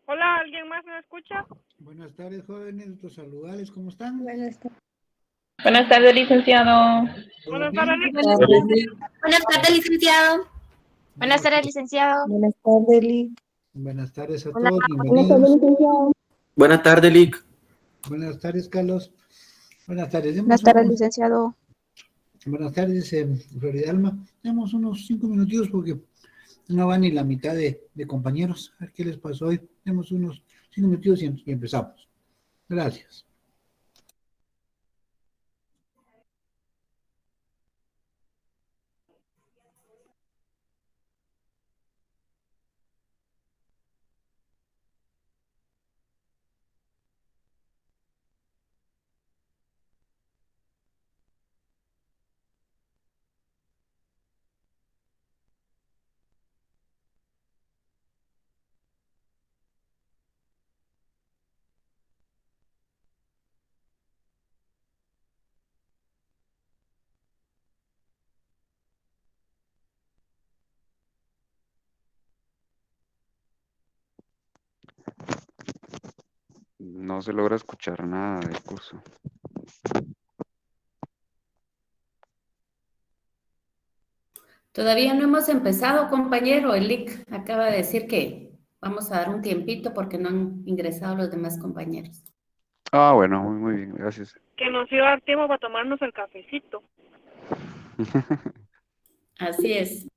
Hola, ¿alguien más me escucha? Buenas tardes, jóvenes, nuestros saludables, ¿cómo están? Buenas tardes. Buenas tardes, licenciado. ¿Todo Buenas bien? tardes, Buenas tardes, licenciado. Buenas tardes, licenciado. Buenas tardes, Lic. Buenas tardes a Hola. todos, Buenas tardes, bienvenidos. licenciado. Buenas tardes, Lic. Buenas tardes, Carlos. Buenas tardes, Buenas tardes, licenciado. buenas tardes, Florida Alma. Tenemos unos 5 minutitos porque no va ni la mitad de compañeros. A ver qué les pasó hoy. Tenemos unos 5 minutitos y empezamos. Gracias. No se logra escuchar nada del curso. Todavía no hemos empezado, compañero. El LIC acaba de decir que vamos a dar un tiempito porque no han ingresado los demás compañeros. Ah, bueno, muy bien, gracias. que nos iba a dar tiempo para tomarnos el cafecito. Así es.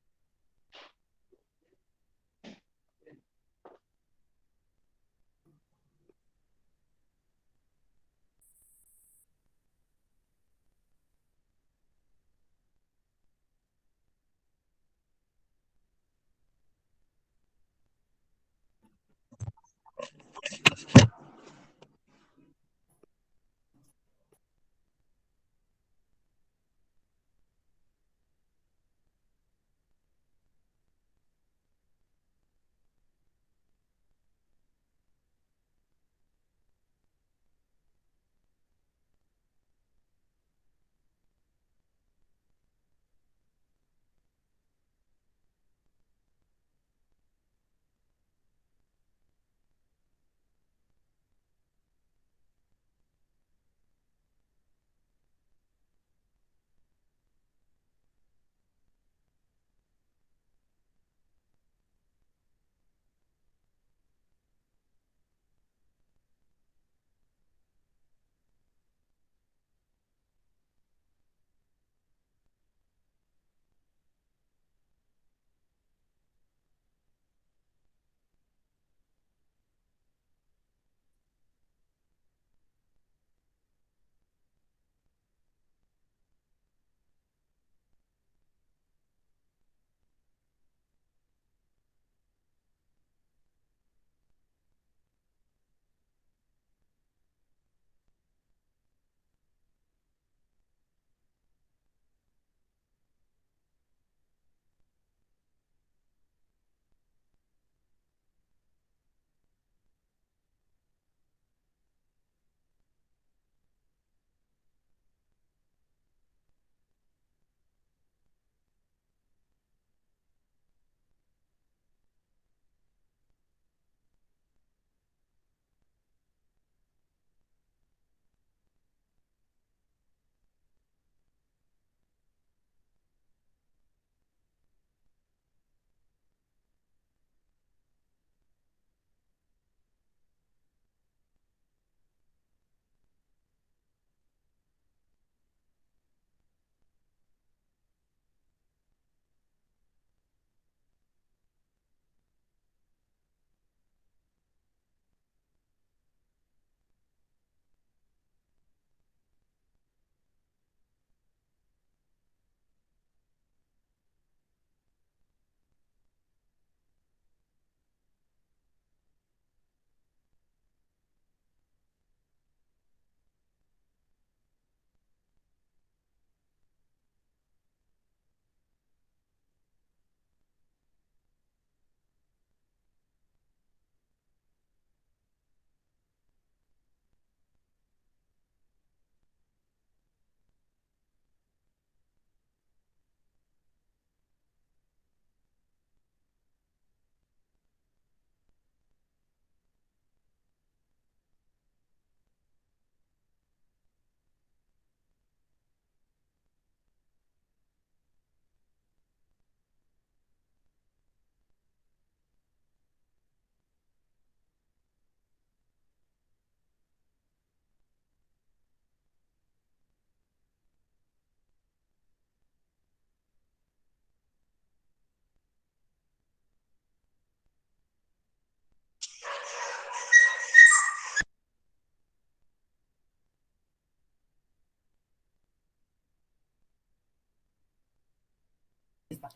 está.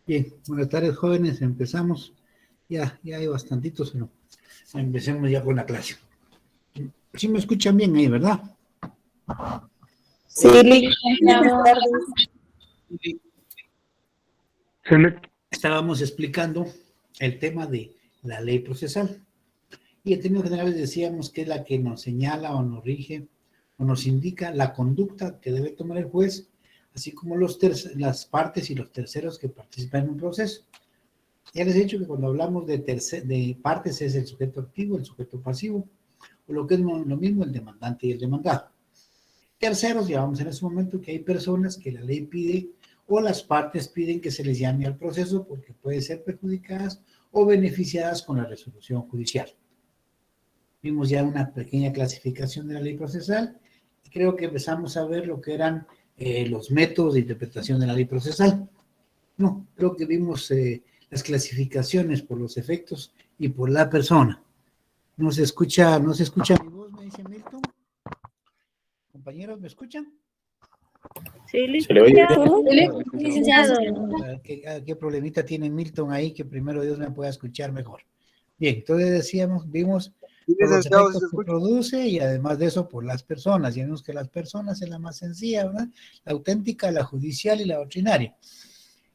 Bien, buenas tardes, jóvenes. Empezamos. Ya hay bastantitos, pero empecemos ya con la clase. Sí me escuchan bien ahí, ¿verdad? Sí, licenciado. Estábamos explicando el tema de la ley procesal. Y en términos generales decíamos que es la que nos señala o nos rige o nos indica la conducta que debe tomar el juez, así como las partes y los terceros que participan en un proceso. Ya les he dicho que cuando hablamos de partes es el sujeto activo, el sujeto pasivo, o lo que es lo mismo el demandante y el demandado. Terceros, ya vamos en ese momento que hay personas que la ley pide o las partes piden que se les llame al proceso porque pueden ser perjudicadas o beneficiadas con la resolución judicial. Vimos ya una pequeña clasificación de la ley procesal y creo que empezamos a ver lo que eran los métodos de interpretación de la ley procesal. No, creo que vimos las clasificaciones por los efectos y por la persona. No se escucha mi voz, me dice Milton. Compañeros, ¿me escuchan? Sí, Licenciado. ¿Qué problemita tiene Milton ahí que primero Dios me pueda escuchar mejor? Bien, entonces vimos por los efectos que produce y además de eso por las personas. Y vemos que las personas es la más sencilla, ¿verdad? La auténtica, la judicial y la ordinaria.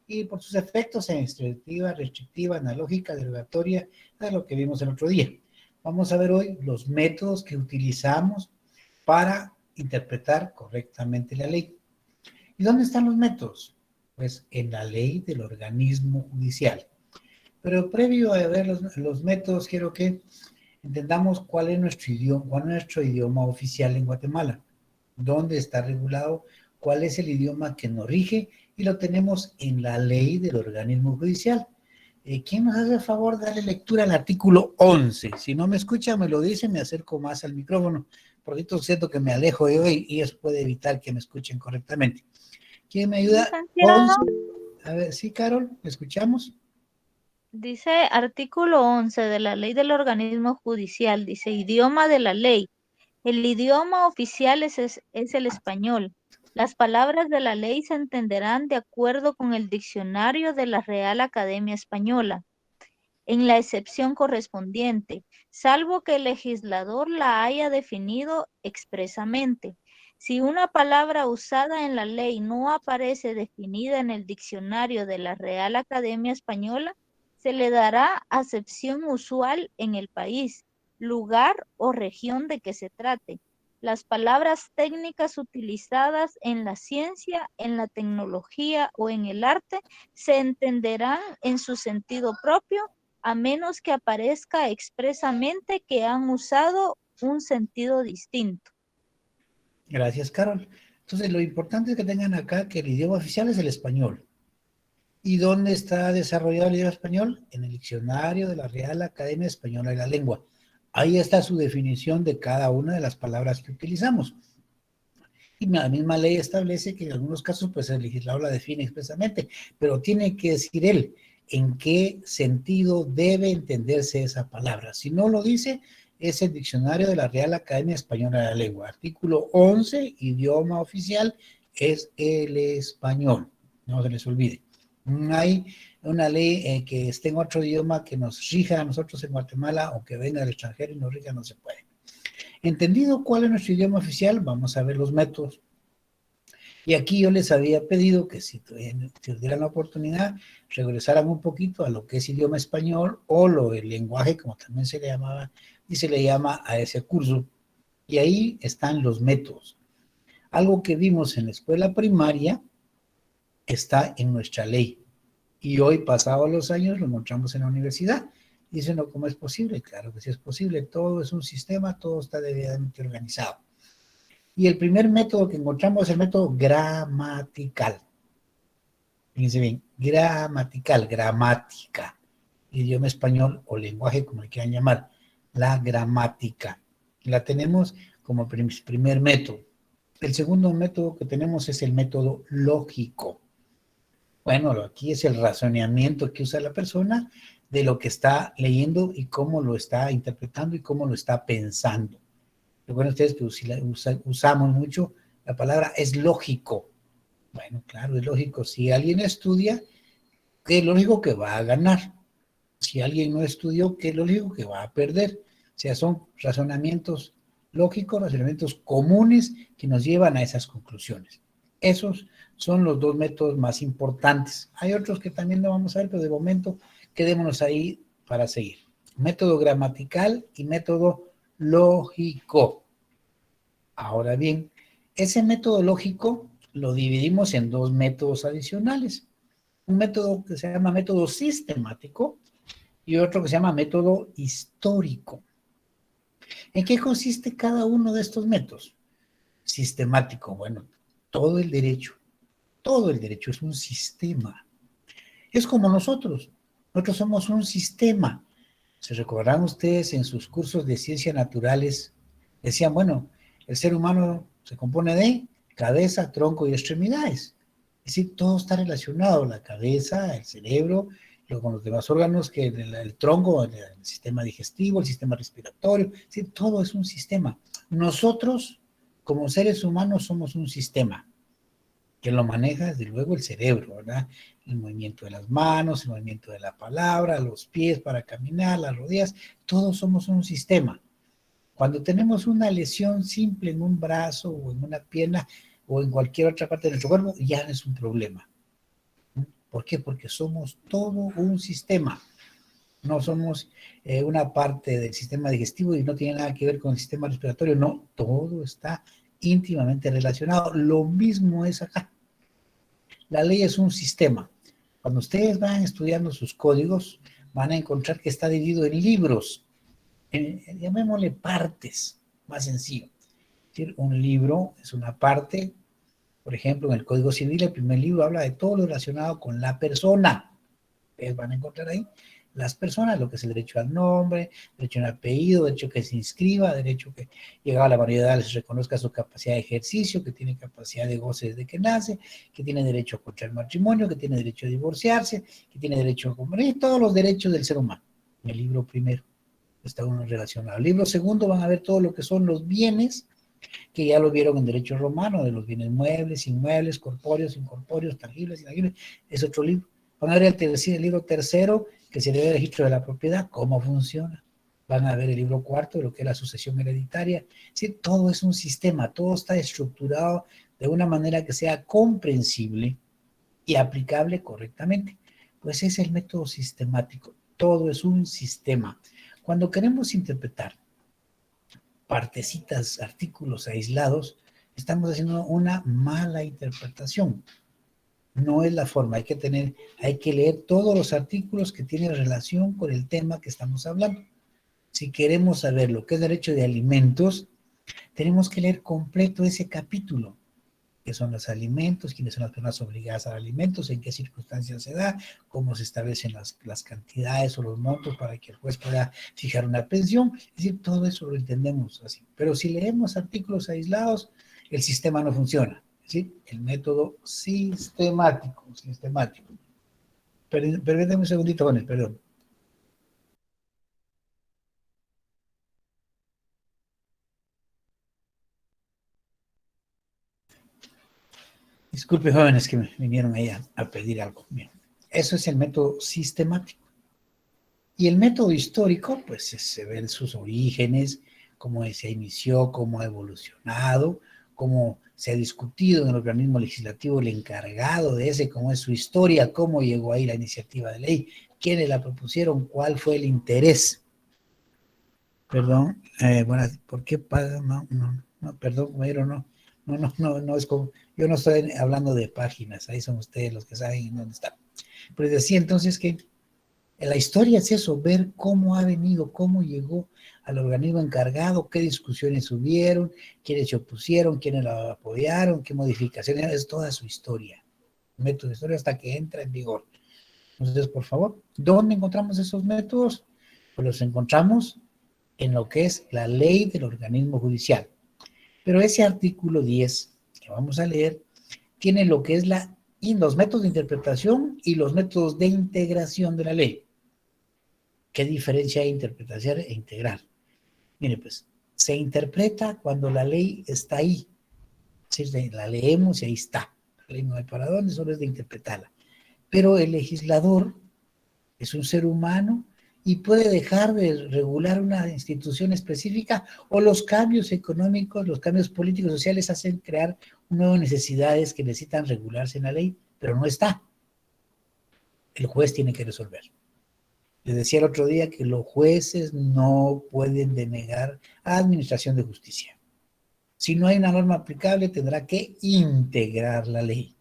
Y por sus efectos en extractiva, restrictiva, analógica, derogatoria, es lo que vimos el otro día. Vamos a ver hoy los métodos que utilizamos para interpretar correctamente la ley. ¿Y dónde están los métodos? Pues en la ley del organismo judicial. Pero previo a ver los métodos, quiero que entendamos cuál es nuestro idioma oficial en Guatemala. ¿Dónde está regulado? ¿Cuál es el idioma que nos rige? Y lo tenemos en la ley del organismo judicial. ¿Quién nos hace el favor de darle lectura al artículo 11? Si no me escucha, me lo dice, me acerco más al micrófono. Por cierto, siento que me alejo de hoy y eso puede evitar que me escuchen correctamente. ¿Quién me ayuda? 11. A ver, sí, Carol, ¿me escuchamos? Dice artículo 11 de la ley del organismo judicial, dice idioma de la ley. El idioma oficial es el español. Las palabras de la ley se entenderán de acuerdo con el diccionario de la Real Academia Española, en la excepción correspondiente, salvo que el legislador la haya definido expresamente. Si una palabra usada en la ley no aparece definida en el diccionario de la Real Academia Española, se le dará acepción usual en el país, lugar o región de que se trate. Las palabras técnicas utilizadas en la ciencia, en la tecnología o en el arte se entenderán en su sentido propio, a menos que aparezca expresamente que han usado un sentido distinto. Gracias, Carol. Entonces, lo importante es que tengan acá que el idioma oficial es el español. ¿Y dónde está desarrollado el idioma español? En el diccionario de la Real Academia Española de la Lengua. Ahí está su definición de cada una de las palabras que utilizamos. Y la misma ley establece que en algunos casos, pues el legislador la define expresamente, pero tiene que decir él en qué sentido debe entenderse esa palabra. Si no lo dice, es el diccionario de la Real Academia Española de la Lengua. Artículo 11, idioma oficial, es el español. No se les olvide. No hay una ley que esté en otro idioma que nos rija a nosotros en Guatemala o que venga del extranjero y nos rija, no se puede. Entendido cuál es nuestro idioma oficial, vamos a ver los métodos. Y aquí yo les había pedido que si tuvieran la oportunidad, regresaran un poquito a lo que es idioma español o el lenguaje, como también se le llamaba, y se le llama a ese curso. Y ahí están los métodos. Algo que vimos en la escuela primaria está en nuestra ley. Y hoy, pasados los años, lo encontramos en la universidad. Dicen, no, ¿cómo es posible? Claro que sí es posible. Todo es un sistema, todo está debidamente organizado. Y el primer método que encontramos es el método gramatical. Fíjense bien, gramatical, gramática, idioma español o lenguaje, como le quieran llamar, la gramática. La tenemos como primer método. El segundo método que tenemos es el método lógico. Bueno, aquí es el razonamiento que usa la persona de lo que está leyendo y cómo lo está interpretando y cómo lo está pensando. Recuerden ustedes que usamos mucho la palabra es lógico. Bueno, claro, es lógico. Si alguien estudia, ¿qué es lo lógico que va a ganar? Si alguien no estudió, ¿qué es lo lógico que va a perder? O sea, son razonamientos lógicos, razonamientos comunes que nos llevan a esas conclusiones. Esos son los dos métodos más importantes. Hay otros que también lo vamos a ver, pero de momento quedémonos ahí para seguir. Método gramatical y método lógico. Ahora bien, ese método lógico lo dividimos en dos métodos adicionales. Un método que se llama método sistemático y otro que se llama método histórico. ¿En qué consiste cada uno de estos métodos? Sistemático, bueno, todo el derecho es un sistema. Es como nosotros somos un sistema. ¿Se recordarán ustedes en sus cursos de ciencias naturales? Decían, bueno, el ser humano se compone de cabeza, tronco y extremidades. Es decir, todo está relacionado, la cabeza, el cerebro, luego con los demás órganos, que el tronco, el sistema digestivo, el sistema respiratorio, es decir, todo es un sistema. Nosotros, como seres humanos, somos un sistema que lo maneja desde luego el cerebro, ¿verdad? El movimiento de las manos, el movimiento de la palabra, los pies para caminar, las rodillas, todos somos un sistema. Cuando tenemos una lesión simple en un brazo o en una pierna o en cualquier otra parte de nuestro cuerpo, ya no es un problema. ¿Por qué? Porque somos todo un sistema. No somos una parte del sistema digestivo y no tiene nada que ver con el sistema respiratorio. No, todo está íntimamente relacionado. Lo mismo es acá. La ley es un sistema. Cuando ustedes van estudiando sus códigos, van a encontrar que está dividido en libros. Llamémosle partes, más sencillo. Es decir, un libro es una parte. Por ejemplo, en el Código Civil, el primer libro habla de todo lo relacionado con la persona. Ustedes van a encontrar ahí las personas, lo que es el derecho al nombre, derecho a un apellido, derecho que se inscriba, derecho que llegado a la mayoría de edad se reconozca su capacidad de ejercicio, que tiene capacidad de goce desde que nace, que tiene derecho a contraer matrimonio, que tiene derecho a divorciarse, que tiene derecho a comer, todos los derechos del ser humano. En el libro primero está uno relacionado. El libro segundo van a ver todo lo que son los bienes, que ya lo vieron en derecho romano, de los bienes muebles, inmuebles, corpóreos, incorpóreos, tangibles, intangibles, es otro libro. Van a ver el libro tercero, que se debe el registro de la propiedad, cómo funciona. Van a ver el libro cuarto, de lo que es la sucesión hereditaria. Sí, todo es un sistema, todo está estructurado de una manera que sea comprensible y aplicable correctamente. Pues es el método sistemático, todo es un sistema. Cuando queremos interpretar partecitas, artículos aislados, estamos haciendo una mala interpretación. No es la forma, hay que leer todos los artículos que tienen relación con el tema que estamos hablando. Si queremos saber lo que es derecho de alimentos, tenemos que leer completo ese capítulo. ¿Qué son los alimentos? ¿Quiénes son las personas obligadas a alimentos? ¿En qué circunstancias se da? ¿Cómo se establecen las cantidades o los montos para que el juez pueda fijar una pensión? Es decir, todo eso lo entendemos así. Pero si leemos artículos aislados, el sistema no funciona. Es decir, el método sistemático. Permítame un segundito con él, perdón. Disculpe, jóvenes, que me vinieron ahí a pedir algo. Bien. Eso es el método sistemático. Y el método histórico, pues se ven sus orígenes, cómo se inició, cómo ha evolucionado, cómo se ha discutido en el organismo legislativo el encargado de ese, cómo es su historia, cómo llegó ahí la iniciativa de ley, quiénes la propusieron, cuál fue el interés. Perdón, bueno, ¿por qué pagan? No, perdón, pero no, es como, yo no estoy hablando de páginas, ahí son ustedes los que saben dónde están. Pero decía entonces que la historia es eso, ver cómo ha venido, cómo llegó al organismo encargado, qué discusiones hubieron, quiénes se opusieron, quiénes la apoyaron, qué modificaciones, es toda su historia, método de historia hasta que entra en vigor. Entonces, por favor, ¿dónde encontramos esos métodos? Pues los encontramos en lo que es la ley del organismo judicial. Pero ese artículo 10 que vamos a leer tiene lo que es la y los métodos de interpretación y los métodos de integración de la ley. ¿Qué diferencia hay interpretación e integrar? Mire, pues, se interpreta cuando la ley está ahí. Es decir, la leemos y ahí está. La ley no hay para dónde, solo es de interpretarla. Pero el legislador es un ser humano y puede dejar de regular una institución específica, o los cambios económicos, los cambios políticos, sociales hacen crear nuevas necesidades que necesitan regularse en la ley, pero no está. El juez tiene que resolver. Les decía el otro día que los jueces no pueden denegar a administración de justicia. Si no hay una norma aplicable, tendrá que integrar la ley.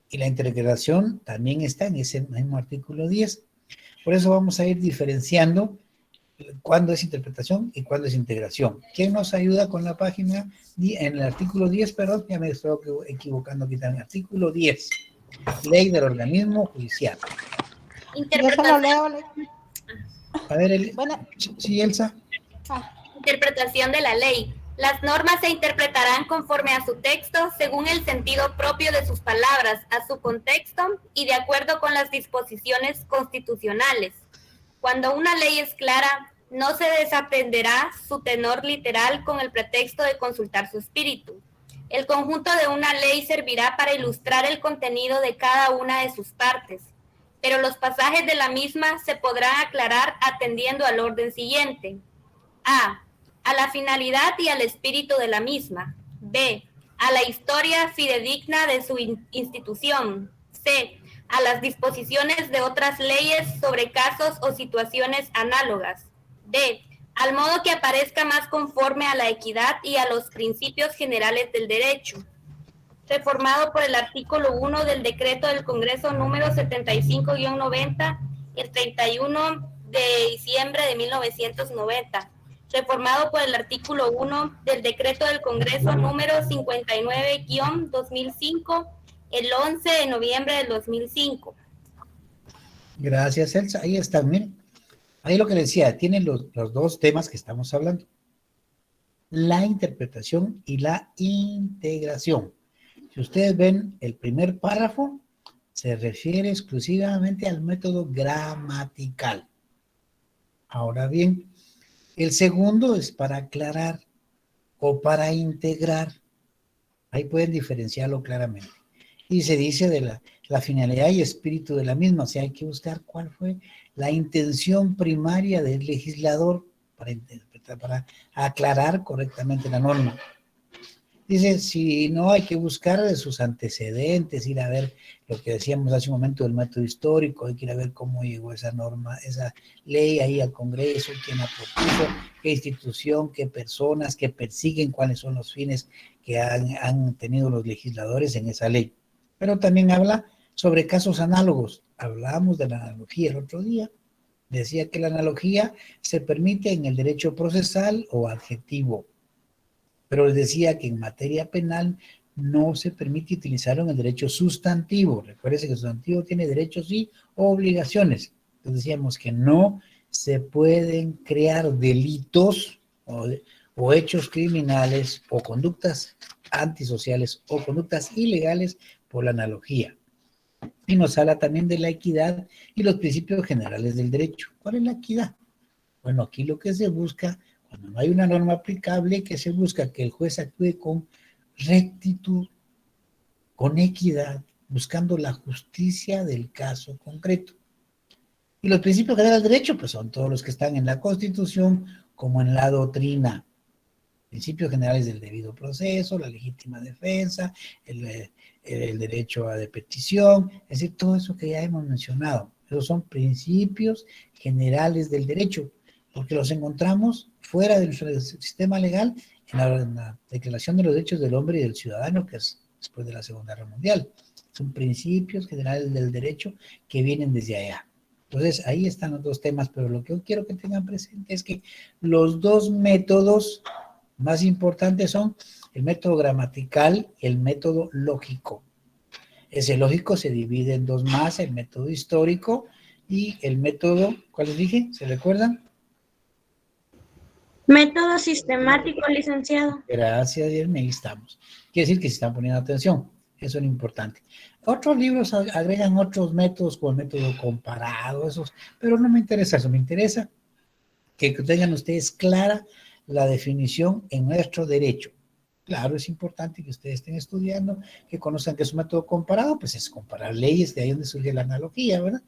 Y la integración también está en ese mismo artículo 10. Por eso vamos a ir diferenciando cuándo es interpretación y cuándo es integración. ¿Quién nos ayuda con la página? En el artículo 10, perdón, ya me estoy equivocando aquí también. Artículo 10, ley del organismo judicial. Yo se lo leo. A ver, Bueno. sí, Elsa. Interpretación de la ley. Las normas se interpretarán conforme a su texto, según el sentido propio de sus palabras, a su contexto y de acuerdo con las disposiciones constitucionales. Cuando una ley es clara, no se desatenderá su tenor literal con el pretexto de consultar su espíritu. El conjunto de una ley servirá para ilustrar el contenido de cada una de sus partes, pero los pasajes de la misma se podrán aclarar atendiendo al orden siguiente. A la finalidad y al espíritu de la misma. B, a la historia fidedigna de su institución. C, a las disposiciones de otras leyes sobre casos o situaciones análogas. D, al modo que aparezca más conforme a la equidad y a los principios generales del derecho. Reformado por el artículo 1 del decreto del Congreso número 75-90, el 31 de diciembre de 1990. Reformado por el artículo 1 del decreto del Congreso número 59-2005, el 11 de noviembre del 2005. Gracias, Elsa. Ahí está, miren. Ahí lo que le decía, tienen los dos temas que estamos hablando. La interpretación y la integración. Si ustedes ven el primer párrafo, se refiere exclusivamente al método gramatical. Ahora bien, el segundo es para aclarar o para integrar. Ahí pueden diferenciarlo claramente. Y se dice de la finalidad y espíritu de la misma. O sea, hay que buscar cuál fue la intención primaria del legislador para interpretar, para aclarar correctamente la norma. Dice, si no, hay que buscar de sus antecedentes, ir a ver lo que decíamos hace un momento del método histórico, hay que ir a ver cómo llegó esa norma, esa ley ahí al Congreso, quién la propuso, qué institución, qué personas, qué persiguen, cuáles son los fines que han tenido los legisladores en esa ley. Pero también habla sobre casos análogos. Hablábamos de la analogía el otro día. Decía que la analogía se permite en el derecho procesal o adjetivo. Pero les decía que en materia penal no se permite utilizarlo en el derecho sustantivo. Recuérdense que el sustantivo tiene derechos y obligaciones. Entonces decíamos que no se pueden crear delitos o hechos criminales o conductas antisociales o conductas ilegales por la analogía. Y nos habla también de la equidad y los principios generales del derecho. ¿Cuál es la equidad? Bueno, aquí lo que se busca, cuando no hay una norma aplicable, que se busca que el juez actúe con rectitud, con equidad, buscando la justicia del caso concreto. Y los principios generales del derecho, pues son todos los que están en la Constitución como en la doctrina. Principios generales del debido proceso, la legítima defensa, el derecho a de petición, es decir, todo eso que ya hemos mencionado. Esos son principios generales del derecho, porque los encontramos fuera del sistema legal en la Declaración de los Derechos del Hombre y del Ciudadano, que es después de la Segunda Guerra Mundial. Son principios generales del derecho que vienen desde allá. Entonces, ahí están los dos temas, pero lo que yo quiero que tengan presente es que los dos métodos más importantes son el método gramatical y el método lógico. Ese lógico se divide en dos más, el método histórico y el método, ¿cuál les dije? ¿Se recuerdan? Método sistemático, licenciado. Gracias, Irene, ahí estamos. Quiere decir que se están poniendo atención. Eso es lo importante. Otros libros agregan otros métodos como el método comparado, esos, pero no me interesa eso, me interesa que tengan ustedes clara la definición en nuestro derecho. Claro, es importante que ustedes estén estudiando, que conozcan que es un método comparado, pues es comparar leyes, de ahí donde surge la analogía, ¿verdad?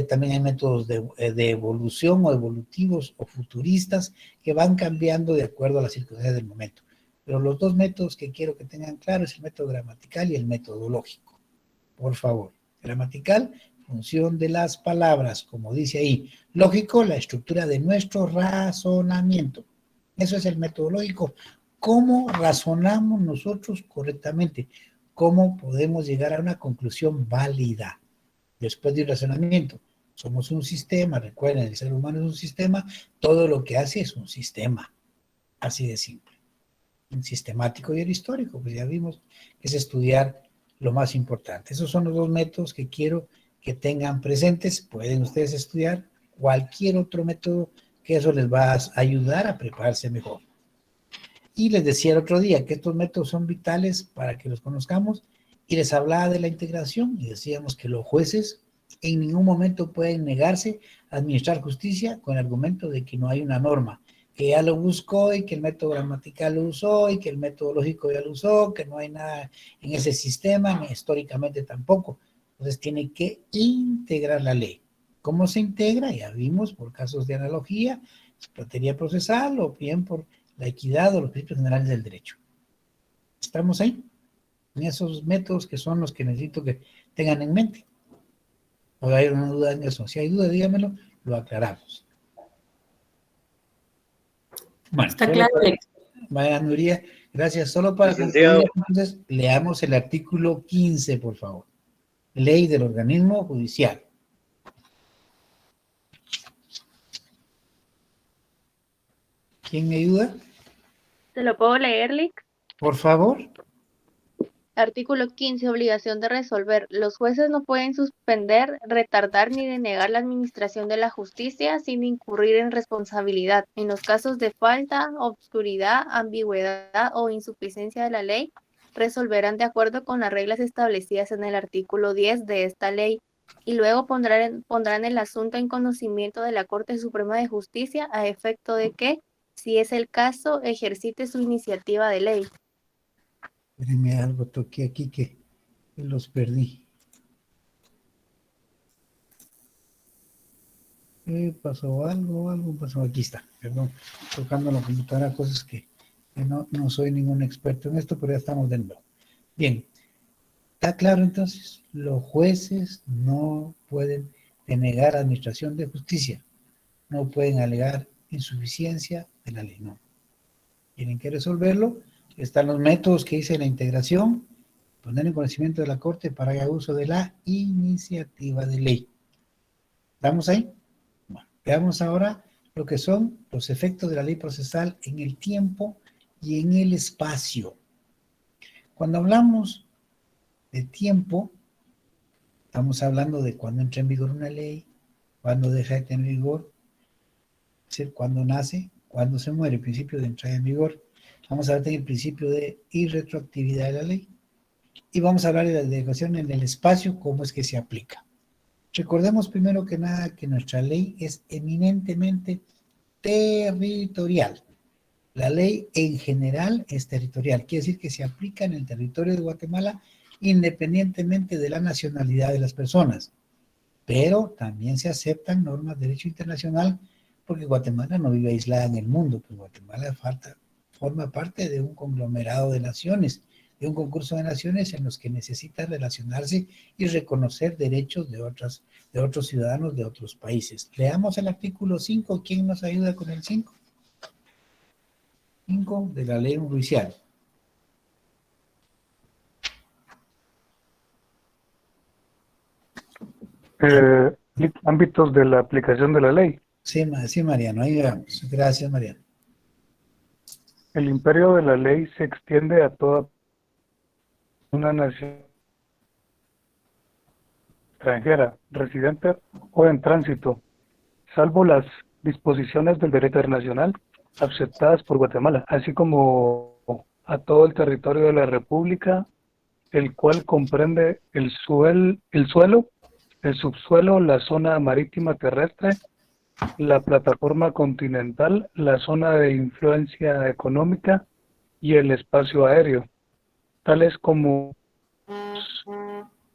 También hay métodos de evolución o evolutivos o futuristas que van cambiando de acuerdo a las circunstancias del momento. Pero los dos métodos que quiero que tengan claro es el método gramatical y el método lógico. Por favor, gramatical, función de las palabras, como dice ahí. Lógico, la estructura de nuestro razonamiento. Eso es el método lógico. ¿Cómo razonamos nosotros correctamente? ¿Cómo podemos llegar a una conclusión válida después de un razonamiento? Somos un sistema, recuerden, el ser humano es un sistema, todo lo que hace es un sistema, así de simple. Un sistemático y el histórico, pues ya vimos que es estudiar lo más importante. Esos son los dos métodos que quiero que tengan presentes. Pueden ustedes estudiar cualquier otro método que eso les va a ayudar a prepararse mejor. Y les decía el otro día que estos métodos son vitales para que los conozcamos y les hablaba de la integración y decíamos que los jueces en ningún momento pueden negarse a administrar justicia con el argumento de que no hay una norma, que ya lo buscó y que el método gramatical lo usó y que el método lógico ya lo usó, que no hay nada en ese sistema, ni históricamente tampoco. Entonces tiene que integrar la ley. ¿Cómo se integra? Ya vimos por casos de analogía, materia procesal o bien por la equidad o los principios generales del derecho. ¿Estamos ahí? En esos métodos que son los que necesito que tengan en mente. ¿O hay una duda en eso? Si hay duda, dígamelo, lo aclaramos. Bueno, Está claro. Vaya, Nuria, gracias. Solo para Licenciado. concluir, entonces, leamos el artículo 15, por favor. Ley del organismo judicial. ¿Quién me ayuda? ¿Te lo puedo leer, Lick? Por favor. Artículo 15. Obligación de resolver. Los jueces no pueden suspender, retardar ni denegar la administración de la justicia sin incurrir en responsabilidad. En los casos de falta, obscuridad, ambigüedad o insuficiencia de la ley, resolverán de acuerdo con las reglas establecidas en el artículo 10 de esta ley y luego pondrán el asunto en conocimiento de la Corte Suprema de Justicia a efecto de que, si es el caso, ejercite su iniciativa de ley. Espérenme, algo toqué aquí que los perdí. Pasó algo pasó. Aquí está, perdón. Tocando la computadora, cosas que no soy ningún experto en esto, pero ya estamos de nuevo. Bien, ¿está claro entonces? Los jueces no pueden denegar administración de justicia, no pueden alegar insuficiencia de la ley, no. Tienen que resolverlo. Están los métodos que dice la integración, poner en conocimiento de la Corte para hacer uso de la iniciativa de ley. ¿Estamos ahí? Bueno, veamos ahora lo que son los efectos de la ley procesal en el tiempo y en el espacio. Cuando hablamos de tiempo, estamos hablando de cuándo entra en vigor una ley, cuándo deja de tener vigor, es decir, cuándo nace, cuándo se muere, el principio de entrada en vigor. Vamos a ver también el principio de irretroactividad de la ley. Y vamos a hablar de la delegación en el espacio, cómo es que se aplica. Recordemos primero que nada que nuestra ley es eminentemente territorial. La ley en general es territorial. Quiere decir que se aplica en el territorio de Guatemala independientemente de la nacionalidad de las personas. Pero también se aceptan normas de derecho internacional porque Guatemala no vive aislada en el mundo. Pues Guatemala forma parte de un conglomerado de naciones, de un concurso de naciones en los que necesita relacionarse y reconocer derechos de otros ciudadanos de otros países. Leamos el artículo 5. ¿Quién nos ayuda con el 5? 5 de la ley judicial. Ámbitos de la aplicación de la ley. Sí, Mariano, ahí vamos. Gracias, Mariano. El imperio de la ley se extiende a toda una nación extranjera, residente o en tránsito, salvo las disposiciones del derecho internacional aceptadas por Guatemala, así como a todo el territorio de la República el cual comprende el suelo, el subsuelo, la zona marítima terrestre, la plataforma continental, la zona de influencia económica y el espacio aéreo, tales como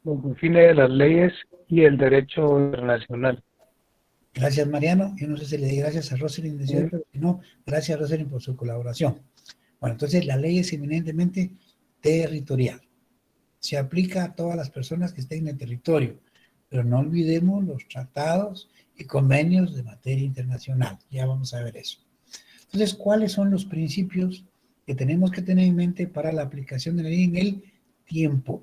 los define las leyes y el derecho internacional. Gracias, Mariano. Yo no sé si le di gracias a Rosalind, pero si no, gracias, Rosalind, por su colaboración. Bueno, entonces la ley es eminentemente territorial. Se aplica a todas las personas que estén en el territorio, pero no olvidemos los tratados y convenios de materia internacional. Ya vamos a ver eso. Entonces, ¿cuáles son los principios que tenemos que tener en mente para la aplicación de la ley en el tiempo?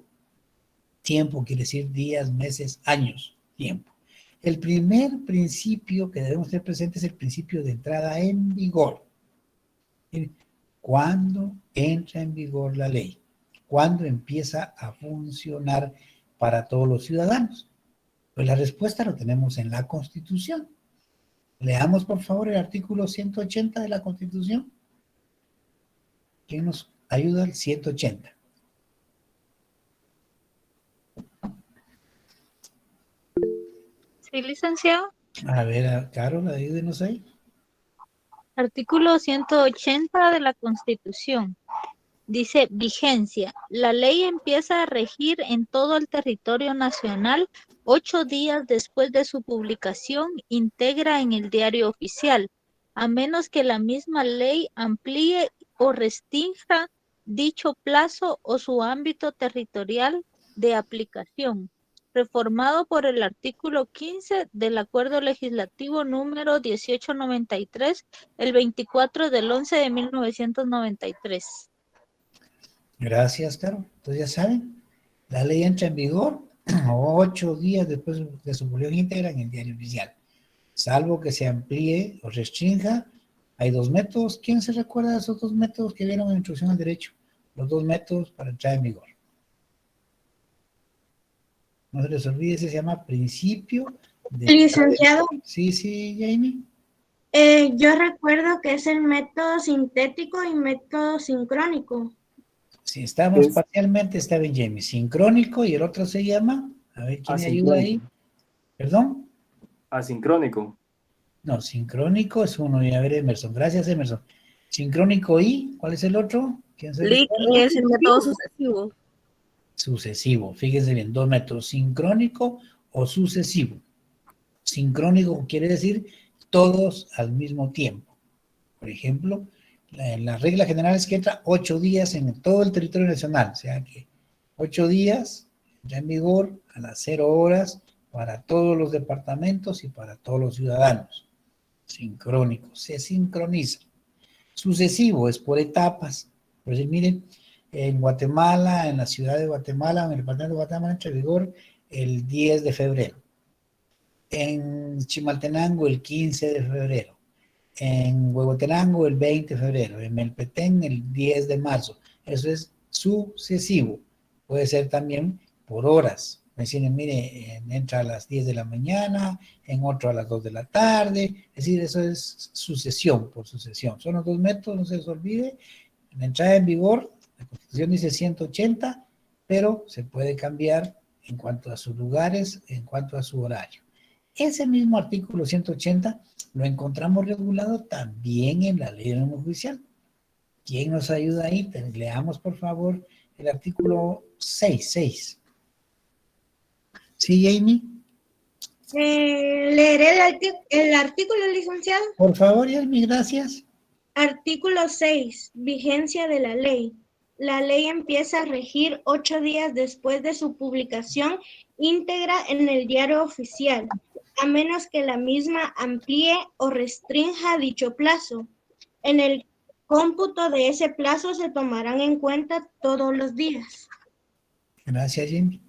Tiempo quiere decir días, meses, años, tiempo. El primer principio que debemos tener presente es el principio de entrada en vigor. ¿Cuándo entra en vigor la ley? ¿Cuándo empieza a funcionar para todos los ciudadanos? Pues la respuesta lo tenemos en la Constitución. Leamos, por favor, el artículo 180 de la Constitución. ¿Quién nos ayuda? El 180. Sí, licenciado. A ver, Carol, ayúdenos ahí. Artículo 180 de la Constitución. Dice, vigencia. La ley empieza a regir en todo el territorio nacional 8 días después de su publicación íntegra en el Diario Oficial, a menos que la misma ley amplíe o restrinja dicho plazo o su ámbito territorial de aplicación, reformado por el artículo 15 del Acuerdo Legislativo número 1893, el 24 del 11 de 1993. Gracias, Carol. Entonces ya saben, la ley entra en vigor 8 días después de su publicación íntegra en el Diario Oficial, salvo que se amplíe o restrinja. Hay 2 métodos. ¿Quién se recuerda de esos 2 métodos que vieron en la Introducción al Derecho? Los 2 métodos para entrar en vigor. No se les olvide, ese se llama principio de... Licenciado, Sí, Jamie. yo recuerdo que es el método sintético y método sincrónico. Si estamos parcialmente, está bien, Jamie. Sincrónico y el otro se llama... A ver, ¿quién me ayuda ahí? ¿Perdón? Asincrónico. No, sincrónico es uno. Y a ver, Emerson. Gracias, Emerson. Sincrónico y... ¿Cuál es el otro? ¿Quién se recuerda? Es el método sucesivo. Sucesivo. Fíjense bien, 2 métodos. Sincrónico o sucesivo. Sincrónico quiere decir todos al mismo tiempo. Por ejemplo, la regla general es que entra 8 días en todo el territorio nacional. O sea que 8 días ya en vigor a las 0 horas para todos los departamentos y para todos los ciudadanos. Sincrónico, se sincroniza. Sucesivo es por etapas. Por decir, miren, en Guatemala, en la ciudad de Guatemala, en el departamento de Guatemala, entra en vigor el 10 de febrero. En Chimaltenango, el 15 de febrero. En Huehuetenango, el 20 de febrero. En Melpetén, el 10 de marzo. Eso es sucesivo. Puede ser también por horas. Me dicen, mire, entra a las 10 de la mañana, en otro a las 2 de la tarde. Es decir, eso es sucesión por sucesión. Son los 2 métodos, no se les olvide. La entrada en vigor, la Constitución dice 180, pero se puede cambiar en cuanto a sus lugares, en cuanto a su horario. Ese mismo artículo 180 lo encontramos regulado también en la Ley de Orden Judicial. ¿Quién nos ayuda ahí? Leamos, por favor, el artículo 6. ¿Sí, Jamie? Leeré el artículo, licenciado. Por favor, Jamie, gracias. Artículo 6. Vigencia de la ley. La ley empieza a regir 8 días después de su publicación íntegra en el Diario Oficial, a menos que la misma amplíe o restrinja dicho plazo. En el cómputo de ese plazo se tomarán en cuenta todos los días. Gracias, Jamie.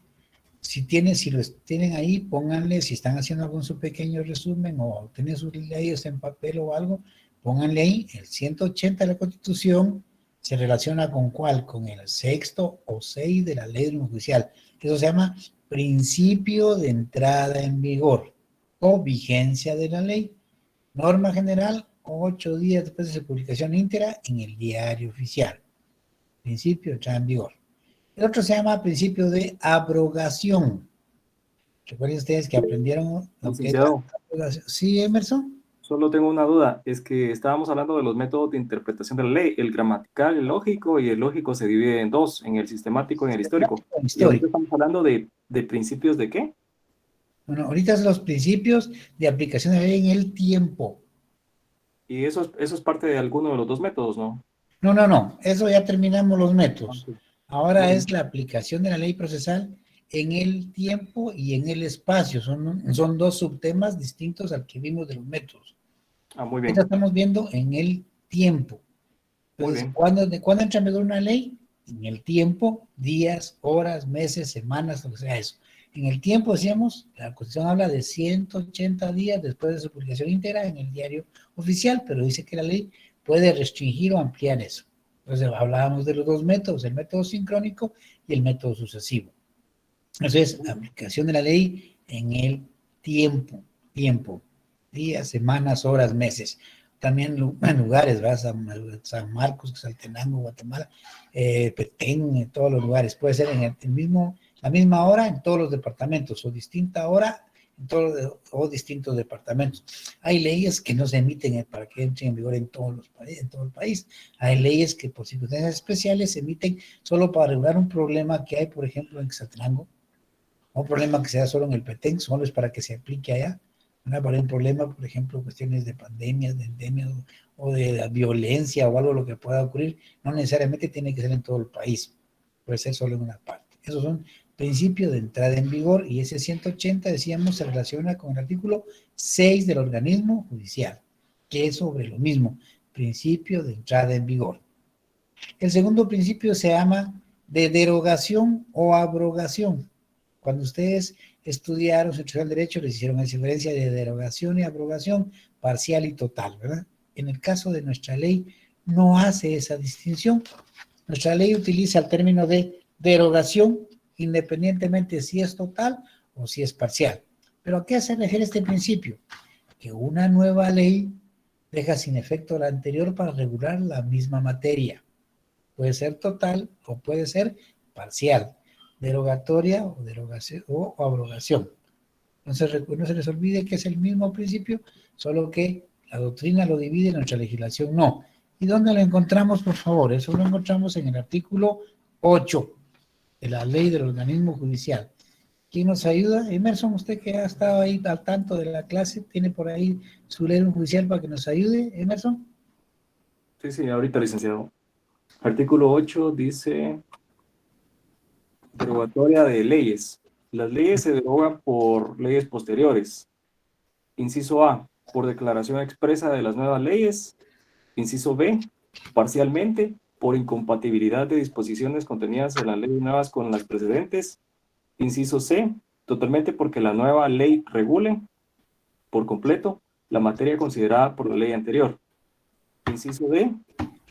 Si los tienen ahí, pónganle, si están haciendo algún su pequeño resumen o tienen sus leyes en papel o algo, pónganle ahí, el 180 de la Constitución se relaciona con ¿cuál? Con el 6º o 6 de la Ley de Orden Judicial. Eso se llama principio de entrada en vigor o vigencia de la ley. Norma general, 8 días después de su publicación íntegra en el Diario Oficial. Principio de entrada en vigor. El otro se llama principio de abrogación. Recuerden ustedes que aprendieron lo que es la Licenciado, abrogación. ¿Sí, Emerson? solo tengo una duda. Es que estábamos hablando de los métodos de interpretación de la ley. El gramatical, el lógico, y el lógico se divide en dos, en el sistemático y en el histórico. Y ahorita Histórico. estamos hablando de principios de qué. Bueno, ahorita son los principios de aplicación de la ley en el tiempo. Y eso es parte de alguno de los dos métodos, ¿no? No, eso ya terminamos los métodos. Ahora Muy bien. es la aplicación de la ley procesal en el tiempo y en el espacio. Son dos subtemas distintos al que vimos de los métodos. Muy bien. Ahorita estamos viendo en el tiempo. Muy Entonces, bien. ¿de cuándo entra en vigor una ley? En el tiempo, días, horas, meses, semanas, lo que sea eso. En el tiempo, decíamos, la Constitución habla de 180 días después de su publicación íntegra en el diario oficial, pero dice que la ley puede restringir o ampliar eso. Entonces, hablábamos de los dos métodos, el método sincrónico y el método sucesivo. Eso es aplicación de la ley en el tiempo, días, semanas, horas, meses. También en lugares, ¿verdad? San Marcos, Quetzaltenango, Guatemala, Petén, en todos los lugares. Puede ser en la misma hora en todos los departamentos o distinta hora o distintos departamentos. Hay leyes que no se emiten para que entren en vigor en todo el país. Hay leyes que por circunstancias especiales se emiten solo para regular un problema que hay, por ejemplo, en Quetzaltenango, o un problema que se da solo en el Petén, solo es para que se aplique allá. Para un problema, por ejemplo, cuestiones de pandemias, de endemias o de violencia o algo lo que pueda ocurrir, no necesariamente tiene que ser en todo el país, puede ser solo en una parte. Esos son principios de entrada en vigor y ese 180, decíamos, se relaciona con el artículo 6 del organismo judicial, que es sobre lo mismo, principio de entrada en vigor. El segundo principio se llama de derogación o abrogación. Cuando ustedes estudiaron el derecho, les hicieron esa diferencia de derogación y abrogación parcial y total, ¿verdad? En el caso de nuestra ley, no hace esa distinción. Nuestra ley utiliza el término de derogación, independientemente si es total o si es parcial. ¿Pero a qué se refiere este principio? Que una nueva ley deja sin efecto la anterior para regular la misma materia. Puede ser total o puede ser parcial, derogatoria o derogación o abrogación. Entonces, no se les olvide que es el mismo principio, solo que la doctrina lo divide, nuestra legislación no. ¿Y dónde lo encontramos, por favor? Eso lo encontramos en el artículo 8 de la ley del organismo judicial. ¿Quién nos ayuda? Emerson, usted que ha estado ahí al tanto de la clase, ¿tiene por ahí su ley judicial para que nos ayude, Emerson? Sí, ahorita, licenciado. Artículo 8 dice derogatoria de leyes. Las leyes se derogan por leyes posteriores. Inciso A, por declaración expresa de las nuevas leyes. Inciso B, parcialmente, por incompatibilidad de disposiciones contenidas en las leyes nuevas con las precedentes. Inciso C, totalmente porque la nueva ley regule por completo la materia considerada por la ley anterior. Inciso D,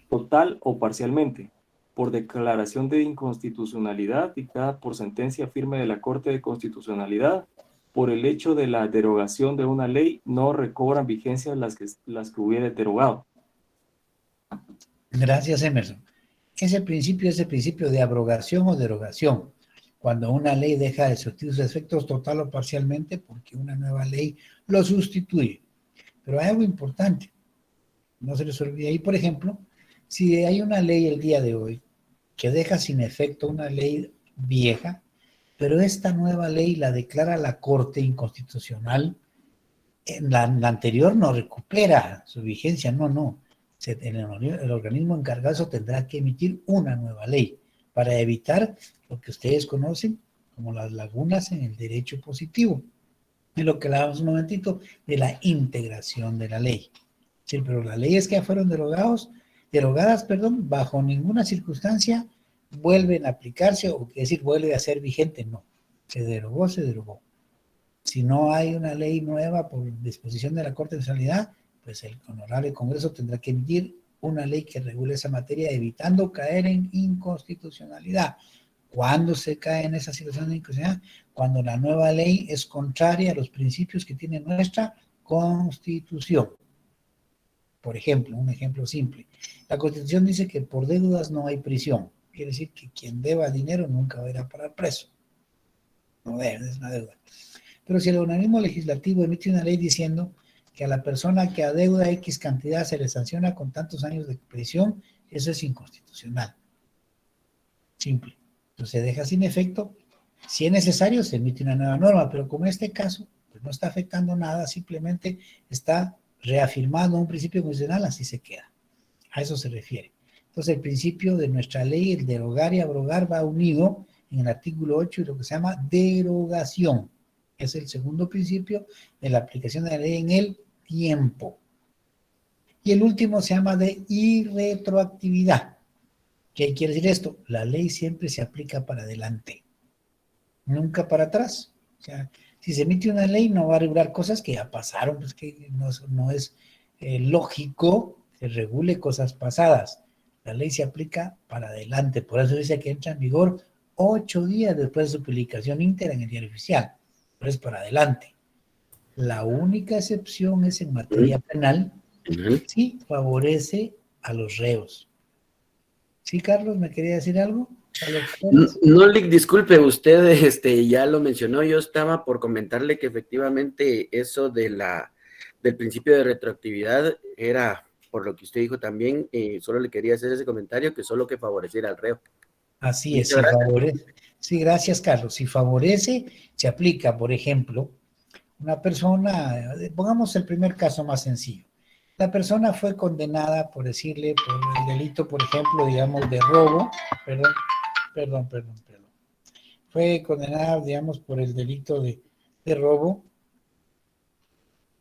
total o parcialmente, por declaración de inconstitucionalidad dictada por sentencia firme de la Corte de Constitucionalidad, por el hecho de la derogación de una ley, no recobran vigencia las que hubiere derogado. Gracias, Emerson. Ese principio es el principio de abrogación o derogación. Cuando una ley deja de surtir sus efectos total o parcialmente porque una nueva ley lo sustituye. Pero hay algo importante. No se les olvide. Ahí, por ejemplo, si hay una ley el día de hoy que deja sin efecto una ley vieja, pero esta nueva ley la declara la Corte inconstitucional, la anterior no recupera su vigencia, no. El organismo encargado de eso tendrá que emitir una nueva ley para evitar lo que ustedes conocen como las lagunas en el derecho positivo, en lo que hablábamos un momentito de la integración de la ley. Sí, pero las leyes que ya fueron derogadas, bajo ninguna circunstancia vuelven a aplicarse, o es decir, vuelve a ser vigente, no. Se derogó. Si no hay una ley nueva por disposición de la Corte de Nacionalidad, pues el honorable Congreso tendrá que emitir una ley que regule esa materia, evitando caer en inconstitucionalidad. ¿Cuándo se cae en esa situación de inconstitucionalidad? Cuando la nueva ley es contraria a los principios que tiene nuestra Constitución. Por ejemplo, un ejemplo simple. La Constitución dice que por deudas no hay prisión. quiere decir que quien deba dinero nunca va a ir a parar preso. No debe, es una deuda. Pero si el organismo legislativo emite una ley diciendo que a la persona que adeuda X cantidad se le sanciona con tantos años de prisión, eso es inconstitucional. Simple. Entonces se deja sin efecto. Si es necesario, se emite una nueva norma, pero como en este caso, pues no está afectando nada, simplemente está reafirmando un principio constitucional, así se queda. A eso se refiere. Entonces el principio de nuestra ley, el derogar y abrogar, va unido en el artículo 8 y lo que se llama derogación. Es el segundo principio de la aplicación de la ley en el tiempo. Y el último se llama de irretroactividad. ¿Qué quiere decir esto? La ley siempre se aplica para adelante, nunca para atrás. O sea, si se emite una ley no va a regular cosas que ya pasaron, pues que no es lógico que regule cosas pasadas. La ley se aplica para adelante, por eso dice que entra en vigor 8 días después de su publicación íntegra en el Diario Oficial, pero es para adelante. La única excepción es en materia penal, sí favorece a los reos. ¿Sí, Carlos? ¿Me quería decir algo? No, Lick, disculpe, usted ya lo mencionó, yo estaba por comentarle que efectivamente eso del principio de retroactividad era, por lo que usted dijo también, solo le quería hacer ese comentario, que solo que favoreciera al reo. Así es, si favorece. Sí, gracias, Carlos. Si favorece, se aplica, por ejemplo, una persona, pongamos el primer caso más sencillo. La persona fue condenada, por decirle, por el delito, por ejemplo, digamos, de robo, perdón. Fue condenada, digamos, por el delito de robo,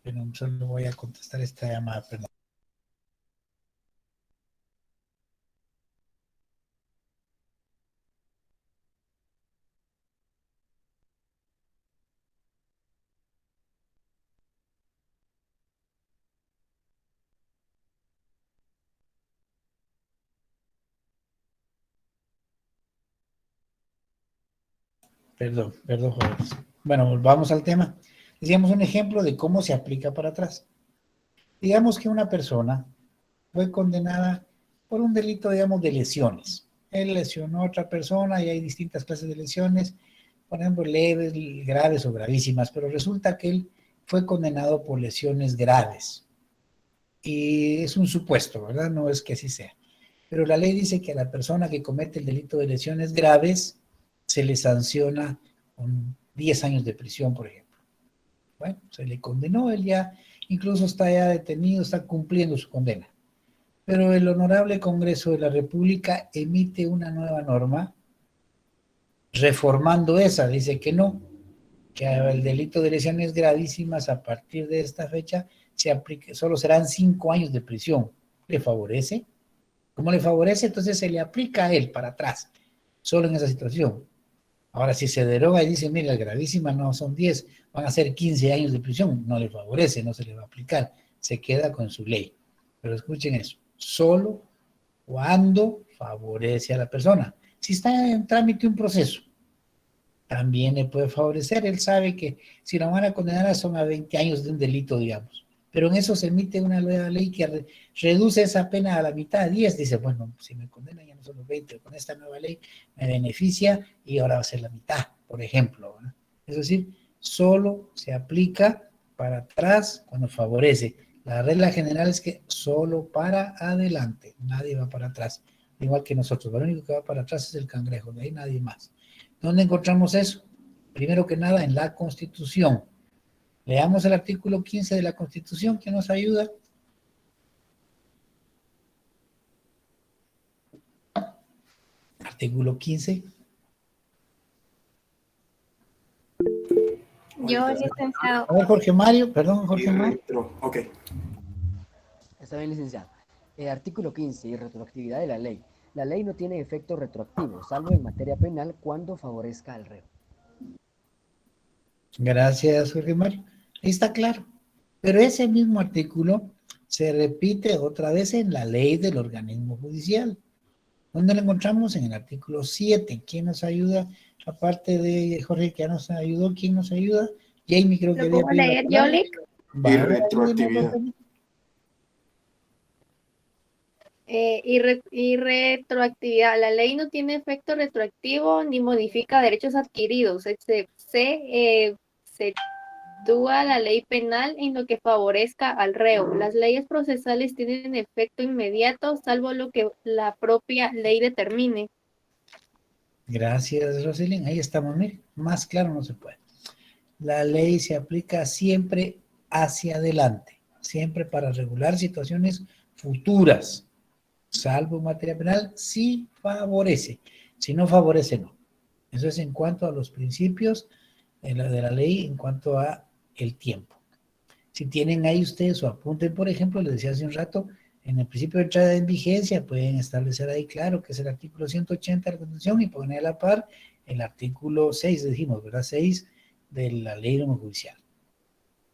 pero solo voy a contestar esta llamada, perdón. Perdón, jóvenes. Bueno, volvamos al tema. Decíamos un ejemplo de cómo se aplica para atrás. Digamos que una persona fue condenada por un delito, digamos, de lesiones. Él lesionó a otra persona y hay distintas clases de lesiones, por ejemplo, leves, graves o gravísimas, pero resulta que él fue condenado por lesiones graves. Y es un supuesto, ¿verdad? No es que así sea. Pero la ley dice que a la persona que comete el delito de lesiones graves se le sanciona con 10 años de prisión, por ejemplo. Bueno, se le condenó, él ya incluso está ya detenido, está cumpliendo su condena. Pero el Honorable Congreso de la República emite una nueva norma reformando esa, dice que no, que el delito de lesiones gravísimas a partir de esta fecha se aplique, solo serán 5 años de prisión. ¿Le favorece? ¿Cómo le favorece? Entonces se le aplica a él para atrás, solo en esa situación. Ahora, si se deroga y dice, mira, gravísima no son 10, van a ser 15 años de prisión, no le favorece, no se le va a aplicar, se queda con su ley. Pero escuchen eso, solo cuando favorece a la persona. Si está en trámite un proceso, también le puede favorecer, él sabe que si lo van a condenar son a 20 años de un delito, digamos. Pero en eso se emite una nueva ley que reduce esa pena a la mitad, a 10. Dice, bueno, si me condenan ya no son los 20, con esta nueva ley me beneficia y ahora va a ser la mitad, por ejemplo, ¿no? Es decir, solo se aplica para atrás cuando favorece. La regla general es que solo para adelante, nadie va para atrás, igual que nosotros. Lo único que va para atrás es el cangrejo, de ahí nadie más. ¿Dónde encontramos eso? Primero que nada, en la Constitución. Leamos el artículo 15 de la Constitución que nos ayuda. Artículo 15. Yo, licenciado. A ver, Jorge Mario, perdón, Jorge Mario. Ok. Está bien, licenciado. Artículo 15, y retroactividad de la ley. La ley no tiene efecto retroactivo, salvo en materia penal cuando favorezca al reo. Gracias, Jorge Mario. Ahí está claro. Pero ese mismo artículo se repite otra vez en la ley del organismo judicial. ¿Dónde lo encontramos? En el artículo 7. ¿Quién nos ayuda? Aparte de Jorge, que ya nos ayudó, ¿quién nos ayuda? Jamie, creo que ¿Lo puedo leer yo, Lick? Y retroactividad. Y retroactividad. La ley no tiene efecto retroactivo ni modifica derechos adquiridos. Se exceptúa la ley penal en lo que favorezca al reo. Las leyes procesales tienen efecto inmediato, salvo lo que la propia ley determine. Gracias, Roselyn. Ahí estamos, mire, más claro no se puede. La ley se aplica siempre hacia adelante, siempre para regular situaciones futuras, salvo en materia penal, si favorece. Si no favorece, no. Eso es en cuanto a los principios de la ley, en cuanto a el tiempo. Si tienen ahí ustedes su apunte, por ejemplo, les decía hace un rato, en el principio de entrada en vigencia pueden establecer ahí claro que es el artículo 180 de la Constitución y poner a la par el artículo 6, dijimos, ¿verdad? 6 de la ley de judicial.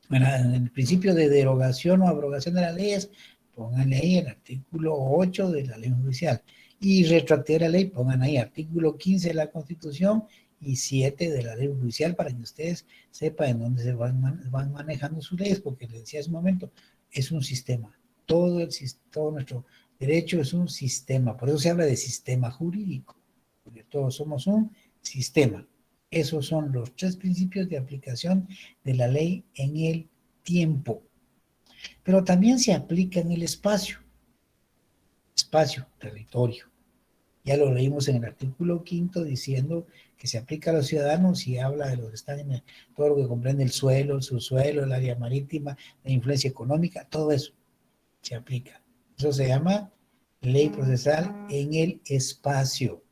Bueno, en el principio de derogación o abrogación de las leyes, pónganle ahí el artículo 8 de la ley judicial. Y retroactividad de la ley, pongan ahí artículo 15 de la Constitución y 7 de la ley judicial para que ustedes sepan en dónde se van manejando sus leyes, porque les decía hace un momento, es un sistema. Todo nuestro derecho es un sistema. Por eso se habla de sistema jurídico, porque todos somos un sistema. Esos son los 3 principios de aplicación de la ley en el tiempo. Pero también se aplica en el espacio, territorio. Ya lo leímos en el artículo 5 diciendo que se aplica a los ciudadanos y habla de los que están en todo lo que comprende el suelo, el subsuelo, el área marítima, la influencia económica, todo eso se aplica. Eso se llama ley procesal en el espacio.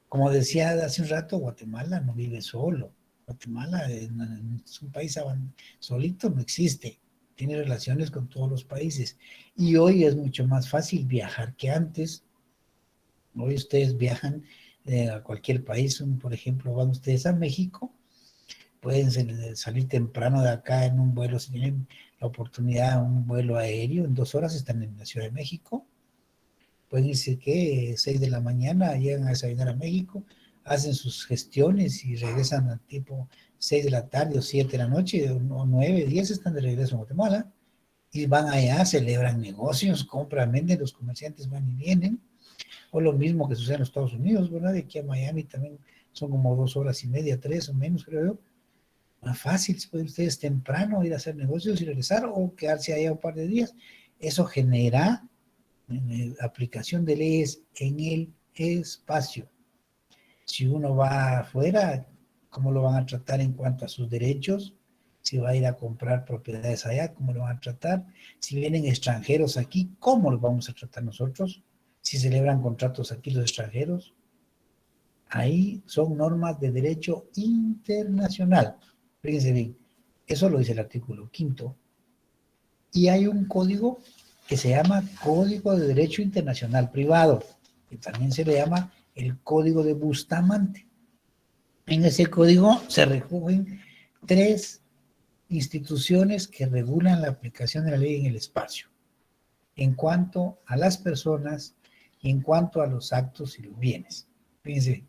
Como decía hace un rato, Guatemala no vive solo. Guatemala es un país solito, no existe. Tiene relaciones con todos los países. Y hoy es mucho más fácil viajar que antes. Hoy ustedes viajan a cualquier país. Por ejemplo, van ustedes a México, pueden salir temprano de acá en un vuelo, si tienen la oportunidad, un vuelo aéreo, en 2 horas están en la Ciudad de México. Pueden irse, 6 de la mañana, llegan a desayunar a México, hacen sus gestiones y regresan a tipo 6 de la tarde o 7 de la noche, o 9, 10 están de regreso en Guatemala, y van allá, celebran negocios, compran, venden, los comerciantes van y vienen, o lo mismo que sucede en los Estados Unidos, ¿verdad? De aquí a Miami también son como 2 horas y media, 3 o menos, creo yo. Más fácil, pueden ustedes temprano ir a hacer negocios y regresar, o quedarse allá un par de días. Eso genera aplicación de leyes en el espacio. Si uno va afuera, ¿cómo lo van a tratar en cuanto a sus derechos? Si va a ir a comprar propiedades allá, ¿cómo lo van a tratar? Si vienen extranjeros aquí, ¿cómo los vamos a tratar nosotros? Si celebran contratos aquí los extranjeros. Ahí son normas de derecho internacional. Fíjense bien, eso lo dice el artículo 5. Y hay un código que se llama Código de Derecho Internacional Privado, que también se le llama el Código de Bustamante. En ese código se recogen 3 instituciones que regulan la aplicación de la ley en el espacio, en cuanto a las personas y en cuanto a los actos y los bienes. Fíjense,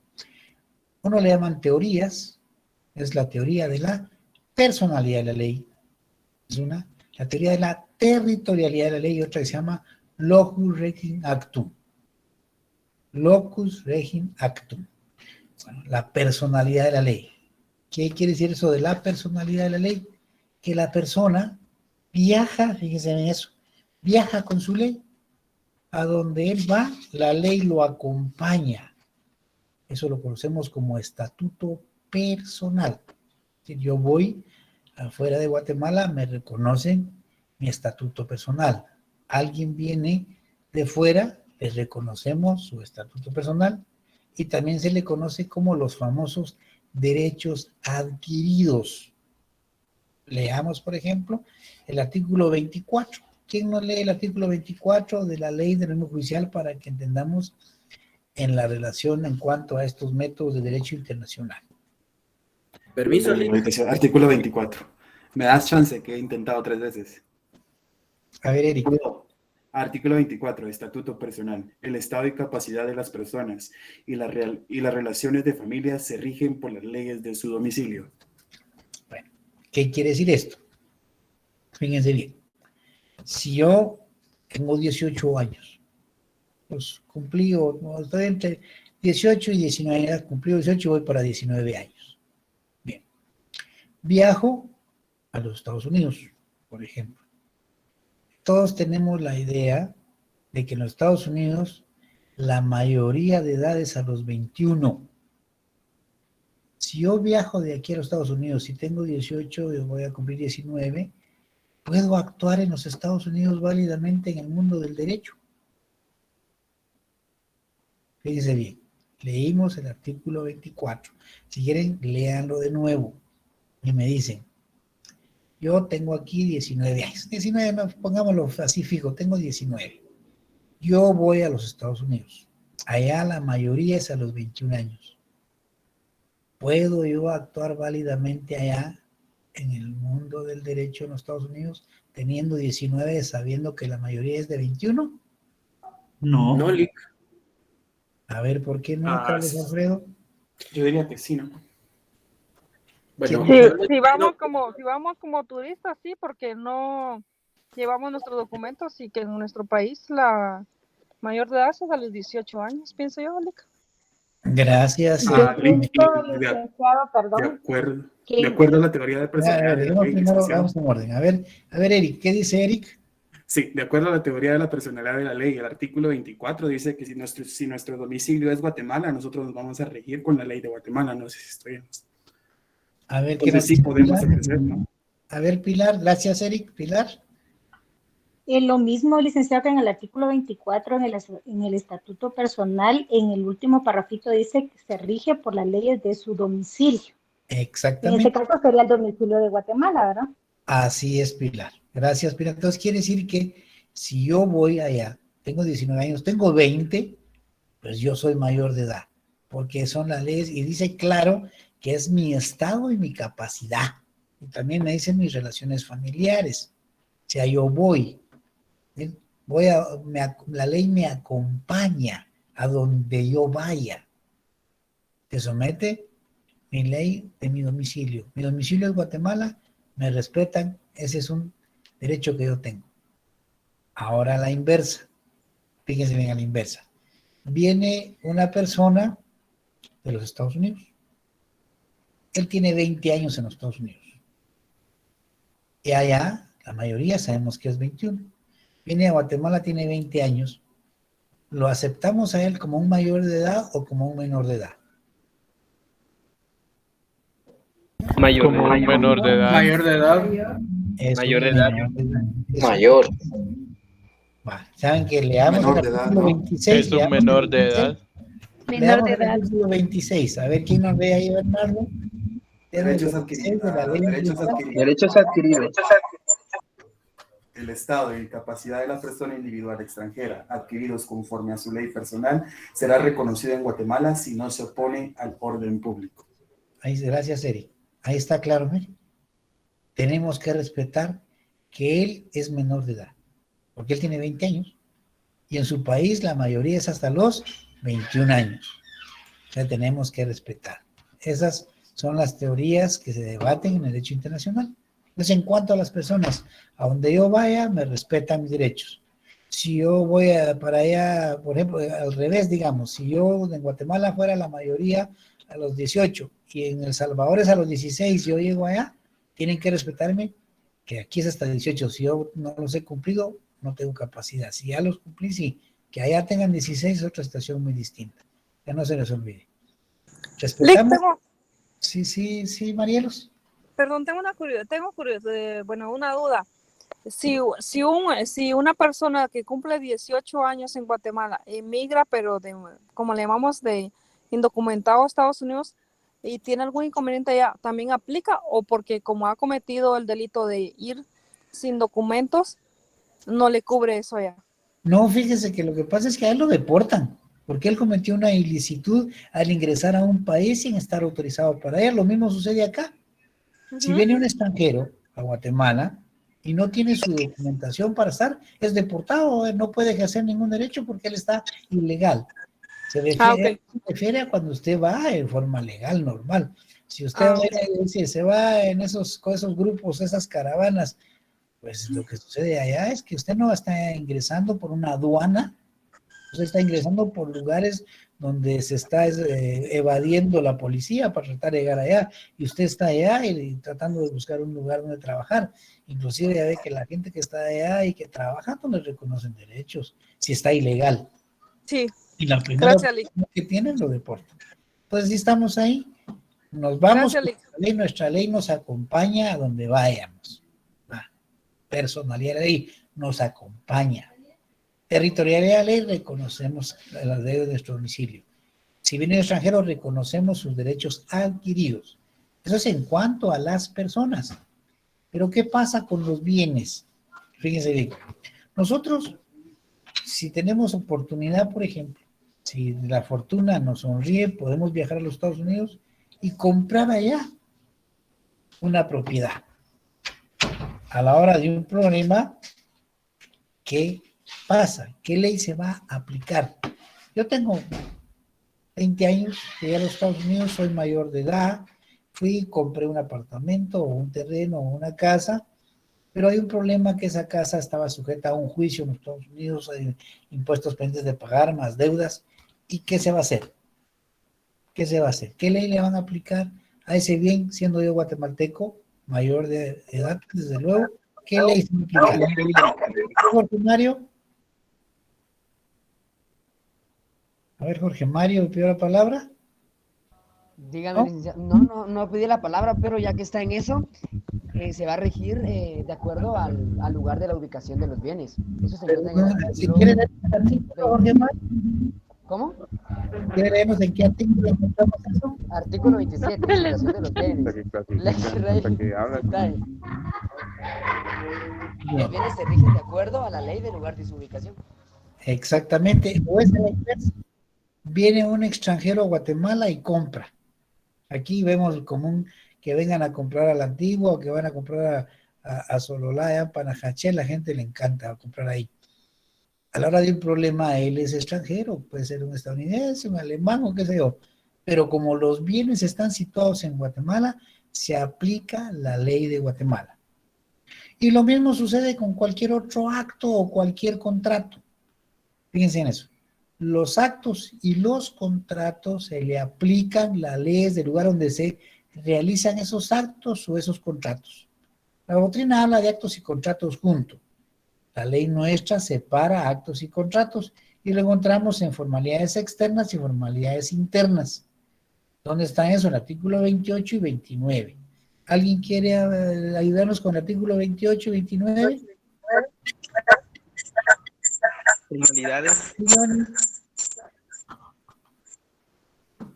uno le llaman teorías, es la teoría de la personalidad de la ley, es una. La teoría de la territorialidad de la ley y otra que se llama locus regim actum. Locus regim actum. Bueno, la personalidad de la ley. ¿Qué quiere decir eso de la personalidad de la ley? Que la persona viaja, fíjense en eso, viaja con su ley. A donde él va, la ley lo acompaña. Eso lo conocemos como estatuto personal. Si yo voy afuera de Guatemala, me reconocen mi estatuto personal. Alguien viene de fuera, les reconocemos su estatuto personal y también se le conoce como los famosos derechos adquiridos. Leamos, por ejemplo, el artículo 24. ¿Quién no lee el artículo 24 de la ley del orden judicial para que entendamos en la relación en cuanto a estos métodos de derecho internacional? Permiso. Artículo 24. ¿Me das chance? Que he intentado 3 veces. A ver, Eric. Artículo 24, Estatuto Personal. El estado y capacidad de las personas y las relaciones de familia se rigen por las leyes de su domicilio. Bueno, ¿qué quiere decir esto? Fíjense bien. Si yo tengo 18 años pues cumplí, o no, estoy entre 18 y 19 años, cumplí 18 y voy para 19 años. Bien. Viajo a los Estados Unidos, por ejemplo. Todos tenemos la idea de que en los Estados Unidos la mayoría de edad es a los 21. Si yo viajo de aquí a los Estados Unidos y tengo 18 y voy a cumplir 19, puedo actuar en los Estados Unidos válidamente en el mundo del derecho. Fíjense bien, leímos el artículo 24. Si quieren, léanlo de nuevo y me dicen, yo tengo aquí 19 años. 19, no, pongámoslo así fijo, tengo 19. Yo voy a los Estados Unidos. Allá la mayoría es a los 21 años. ¿Puedo yo actuar válidamente allá en el mundo del derecho en los Estados Unidos teniendo 19 sabiendo que la mayoría es de 21? No. No, Lick. A ver, ¿por qué no, Carlos Alfredo? Yo diría que sí, ¿no? Bueno, Si vamos como turistas, sí, porque no llevamos nuestros documentos y que en nuestro país la mayor de edad es a los 18 años, pienso yo, Lick. Gracias. Licenciado, perdón. De acuerdo a la teoría de personalidad de la ley, primero licenciado. vamos en orden. A ver, Eric, ¿qué dice Eric? Sí, de acuerdo a la teoría de la personalidad de la ley, el artículo 24 dice que si nuestro domicilio es Guatemala, nosotros nos vamos a regir con la ley de Guatemala. No sé si estoy bien. A ver, entonces sí podemos ejercer, ¿no? A ver, Pilar, gracias, Eric. Pilar. Lo mismo, licenciado, que en el artículo 24, en el estatuto personal, en el último parrafito dice que se rige por las leyes de su domicilio. Exactamente. En este caso sería el domicilio de Guatemala, ¿verdad? Así es, Pilar. Gracias, Pilar. Entonces quiere decir que si yo voy allá, tengo 19 años, tengo 20, pues yo soy mayor de edad, porque son las leyes, y dice claro que es mi estado y mi capacidad. Y también me dicen mis relaciones familiares. O sea, yo voy. La ley me acompaña a donde yo vaya. Te somete mi ley de mi domicilio. Mi domicilio es Guatemala, me respetan, ese es un derecho que yo tengo. Ahora la inversa. Fíjense bien a la inversa. Viene una persona de los Estados Unidos. Él tiene 20 años en los Estados Unidos. Y allá, la mayoría sabemos que es 21. Viene a Guatemala, tiene 20 años. ¿Lo aceptamos a él como un mayor de edad o como un menor de edad? Mayor de edad. Menor de edad. Mayor de edad. Mayor de edad. Mayor. Saben que leamos el artículo 26. Es un menor de edad. Menor de edad. El artículo 26. A ver quién nos ve ahí, Bernardo. Derechos adquiridos. Derechos adquiridos. El estado y capacidad de la persona individual extranjera adquiridos conforme a su ley personal será reconocido en Guatemala si no se opone al orden público. Ahí, gracias, Eric. Ahí está claro, ¿eh? Tenemos que respetar que él es menor de edad, porque él tiene 20 años, y en su país la mayoría es hasta los 21 años. O sea, tenemos que respetar. Esas son las teorías que se debaten en el derecho internacional. Entonces, en cuanto a las personas, a donde yo vaya, me respetan mis derechos. Si yo voy para allá, por ejemplo, al revés, digamos, si yo en Guatemala fuera la mayoría a los 18 y en El Salvador es a los 16, yo llego allá, tienen que respetarme, que aquí es hasta 18. Si yo no los he cumplido, no tengo capacidad. Si ya los cumplí, sí. Que allá tengan 16 es otra situación muy distinta. Ya no se les olvide. ¿Respetamos? Sí, Marielos. Perdón, tengo una duda. Si una persona que cumple 18 años en Guatemala emigra, pero como le llamamos de indocumentado a Estados Unidos, y tiene algún inconveniente allá, ¿también aplica? ¿O porque como ha cometido el delito de ir sin documentos, no le cubre eso allá? No, fíjese que lo que pasa es que a él lo deportan, porque él cometió una ilicitud al ingresar a un país sin estar autorizado para él. Lo mismo sucede acá. Si viene un extranjero a Guatemala y no tiene su documentación para estar, es deportado, no puede ejercer ningún derecho porque él está ilegal. Se refiere a cuando usted va en forma legal, normal. Si usted se va en esos grupos, esas caravanas, pues lo que sucede allá es que usted no está ingresando por una aduana, Usted está ingresando por lugares donde se está evadiendo la policía para tratar de llegar allá, y usted está allá y tratando de buscar un lugar donde trabajar. Inclusive ya ve que la gente que está allá y que trabaja no les reconocen derechos, si está ilegal. Sí. Y la primera Gracias, Lick. que tienen lo deportan. Entonces, si estamos ahí, nos vamos, Gracias, Lick. nuestra ley nos acompaña a donde vayamos. Personalidad de ley nos acompaña. Territorialidad de ley, reconocemos la ley de nuestro domicilio. Si viene extranjero, reconocemos sus derechos adquiridos. Eso es en cuanto a las personas. Pero ¿qué pasa con los bienes? Fíjense bien. Nosotros, si tenemos oportunidad, por ejemplo, si la fortuna nos sonríe, podemos viajar a los Estados Unidos y comprar allá una propiedad. A la hora de un problema, ¿qué pasa? ¿Qué ley se va a aplicar? Yo tengo 20 años, llegué a los Estados Unidos, soy mayor de edad, fui, compré un apartamento o un terreno o una casa, pero hay un problema que esa casa estaba sujeta a un juicio en los Estados Unidos, hay impuestos pendientes de pagar, más deudas. ¿Y qué se va a hacer? ¿Qué se va a hacer? ¿Qué ley le van a aplicar a ese bien, siendo yo guatemalteco, mayor de edad, desde luego? ¿Qué ley se va a aplicar? Jorge Mario. A ver, Jorge Mario, ¿me pidió la palabra? Dígame, licenciado. No pedí la palabra, pero ya que está en eso, se va a regir de acuerdo al lugar de la ubicación de los bienes. Eso se encuentra en el artículo... Si quiere leer el artículo, Jorge Mario. ¿Cómo? ¿Quiere leernos en qué artículo encontramos eso? Artículo 27, ubicación de los bienes. Los bienes se rigen de acuerdo a la ley del lugar de su ubicación. Exactamente. O es la inversa. Viene un extranjero a Guatemala y compra. Aquí vemos el común que vengan a comprar a la Antigua o que van a comprar a Sololá, a Panajaché, la gente le encanta comprar ahí. A la hora de un problema, él es extranjero, puede ser un estadounidense, un alemán o qué sé yo, pero como los bienes están situados en Guatemala, se aplica la ley de Guatemala. Y lo mismo sucede con cualquier otro acto o cualquier contrato. Fíjense en eso. Los actos y los contratos se le aplican las leyes del lugar donde se realizan esos actos o esos contratos. La doctrina habla de actos y contratos juntos. La ley nuestra separa actos y contratos y lo encontramos en formalidades externas y formalidades internas. ¿Dónde están eso? En el artículo 28 y 29. ¿Alguien quiere ayudarnos con el artículo 28 y 29? Formalidades.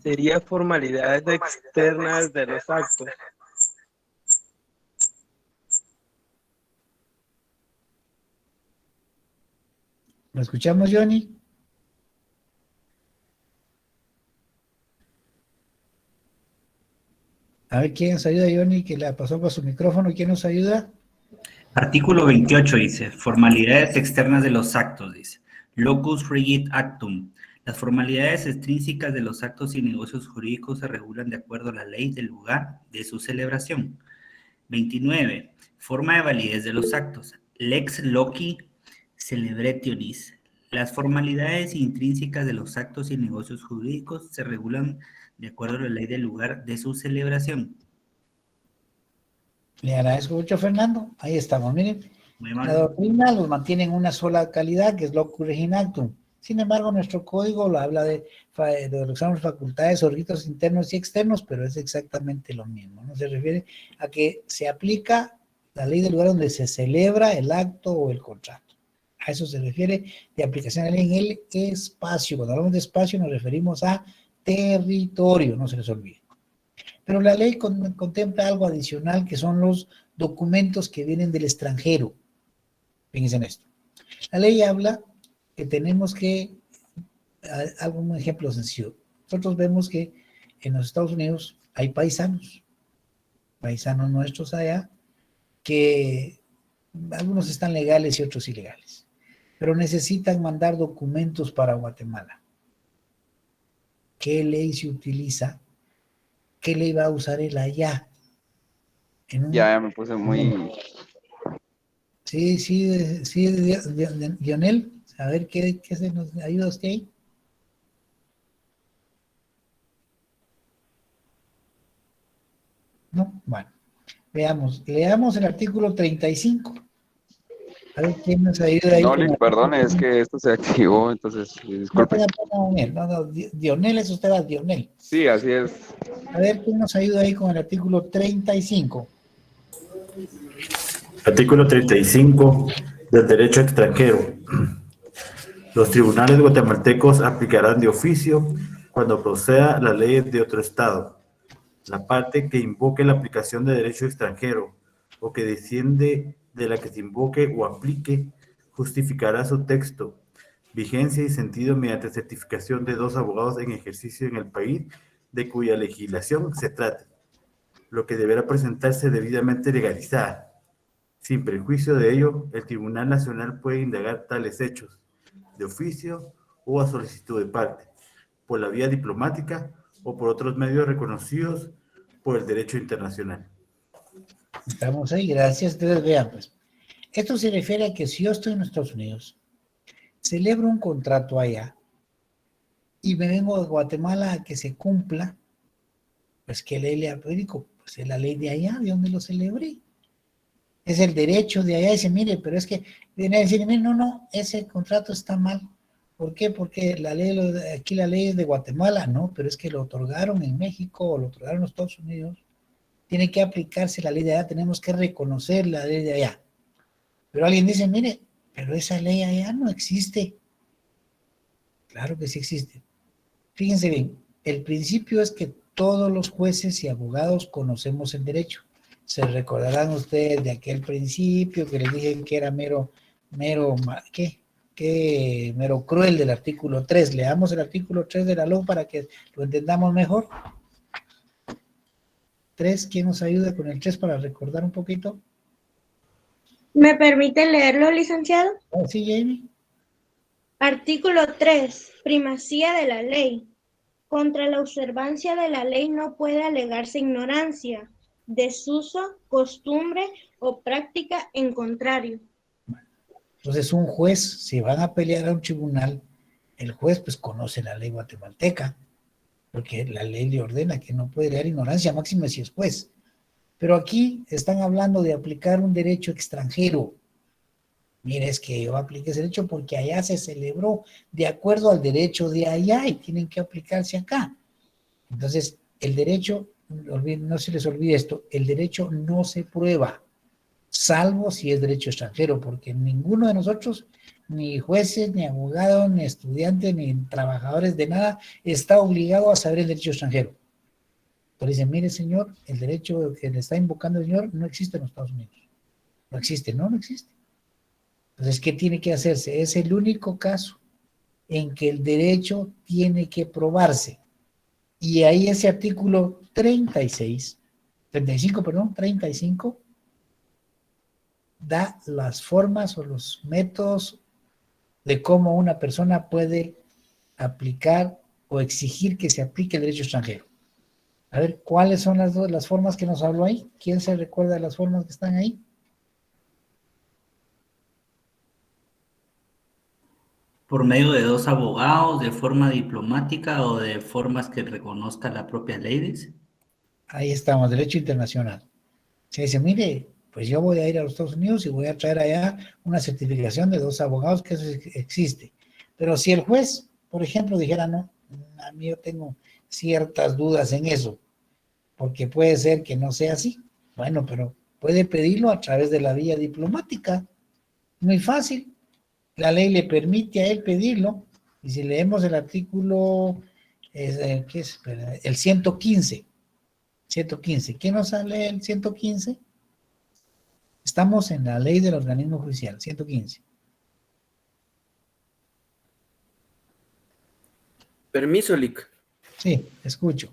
Sería formalidades externas de los actos. ¿Lo escuchamos, Johnny? A ver, ¿quién nos ayuda, Johnny? Que le pasó por su micrófono. ¿Quién nos ayuda? Artículo 28 dice, formalidades externas de los actos, dice. Locus regit actum. Las formalidades extrínsecas de los actos y negocios jurídicos se regulan de acuerdo a la ley del lugar de su celebración. 29. Forma de validez de los actos. Lex loci celebrationis. Las formalidades intrínsecas de los actos y negocios jurídicos se regulan de acuerdo a la ley del lugar de su celebración. Le agradezco mucho, Fernando. Ahí estamos, miren. Muy mal. La doctrina los mantiene en una sola calidad, que es locus regit actum. Sin embargo, nuestro código lo habla de los facultades o ritos internos y externos, pero es exactamente lo mismo, ¿no? Se refiere a que se aplica la ley del lugar donde se celebra el acto o el contrato. A eso se refiere de aplicación de la ley en el espacio. Cuando hablamos de espacio nos referimos a territorio, no se les olvide. Pero la ley contempla algo adicional que son los documentos que vienen del extranjero. Fíjense en esto. La ley habla que tenemos que, algún ejemplo sencillo. Nosotros vemos que en los Estados Unidos hay paisanos nuestros allá, que algunos están legales y otros ilegales, pero necesitan mandar documentos para Guatemala. ¿Qué ley se utiliza? ¿Qué ley va a usar él allá? Ya me puse muy... Sí, Lionel, A ver, ¿qué se nos ayuda usted ahí? No, bueno. Veamos, leamos el artículo 35. A ver quién nos ayuda ahí. No, con Lick, el perdón, es artículo. que esto se activó, entonces, No disculpe. tenga pena, Dionel. No, Dionel es usted, a Dionel. Sí, así es. A ver quién nos ayuda ahí con el artículo 35. Artículo 35 del derecho extranjero. Los tribunales guatemaltecos aplicarán de oficio cuando proceda las leyes de otro estado. La parte que invoque la aplicación de derecho extranjero o que desciende de la que se invoque o aplique justificará su texto, vigencia y sentido mediante certificación de 2 abogados en ejercicio en el país de cuya legislación se trate, lo que deberá presentarse debidamente legalizada. Sin perjuicio de ello, el Tribunal Nacional puede indagar tales hechos de oficio o a solicitud de parte, por la vía diplomática o por otros medios reconocidos por el derecho internacional. Estamos ahí, gracias. Entonces vean, pues. Esto se refiere a que si yo estoy en Estados Unidos, celebro un contrato allá y me vengo de Guatemala a que se cumpla, pues ¿qué ley le aplico? Pues es la ley de allá, de donde lo celebré. Es el derecho de allá. Y dice, mire, pero es que viene a decir, mire, no, ese contrato está mal. ¿Por qué? Porque la ley, aquí la ley es de Guatemala, no, pero es que lo otorgaron en México o lo otorgaron en los Estados Unidos. Tiene que aplicarse la ley de allá, tenemos que reconocer la ley de allá. Pero alguien dice, mire, pero esa ley allá no existe. Claro que sí existe. Fíjense bien, el principio es que todos los jueces y abogados conocemos el derecho. Se recordarán ustedes de aquel principio que les dije que era mero cruel del artículo 3. Leamos el artículo 3 de la ley para que lo entendamos mejor. 3, ¿quién nos ayuda con el 3 para recordar un poquito? ¿Me permite leerlo, licenciado? Sí, Jamie. Artículo 3. Primacía de la ley. Contra la observancia de la ley no puede alegarse ignorancia, desuso, costumbre o práctica en contrario. Entonces un juez, si van a pelear a un tribunal, el juez pues conoce la ley guatemalteca, porque la ley le ordena que no puede alegar ignorancia, máxima si es juez. Pero aquí están hablando de aplicar un derecho extranjero. Mira, es que yo apliqué ese derecho porque allá se celebró de acuerdo al derecho de allá y tienen que aplicarse acá. Entonces, el derecho, no se les olvide esto, el derecho no se prueba, salvo si es derecho extranjero, porque ninguno de nosotros, ni jueces, ni abogados, ni estudiantes, ni trabajadores de nada, está obligado a saber el derecho extranjero. Entonces dicen, mire señor, el derecho que le está invocando el señor no existe en los Estados Unidos. No existe, no existe. Entonces, ¿qué tiene que hacerse? Es el único caso en que el derecho tiene que probarse. Y ahí ese artículo 35, da las formas o los métodos de cómo una persona puede aplicar o exigir que se aplique el derecho extranjero. A ver, ¿cuáles son las formas que nos habló ahí? ¿Quién se recuerda de las formas que están ahí? Por medio de 2 abogados, de forma diplomática o de formas que reconozca la propia ley, dice. Ahí estamos, derecho internacional. Se dice, mire, pues yo voy a ir a los Estados Unidos y voy a traer allá una certificación de 2 abogados, que eso existe. Pero si el juez, por ejemplo, dijera, no, a mí yo tengo ciertas dudas en eso, porque puede ser que no sea así. Bueno, pero puede pedirlo a través de la vía diplomática. Muy fácil. La ley le permite a él pedirlo. Y si leemos el artículo, ¿qué es? El 115. 115. ¿Qué nos sale el 115? Estamos en la ley del organismo judicial, 115. Permiso, Lic. Sí, escucho.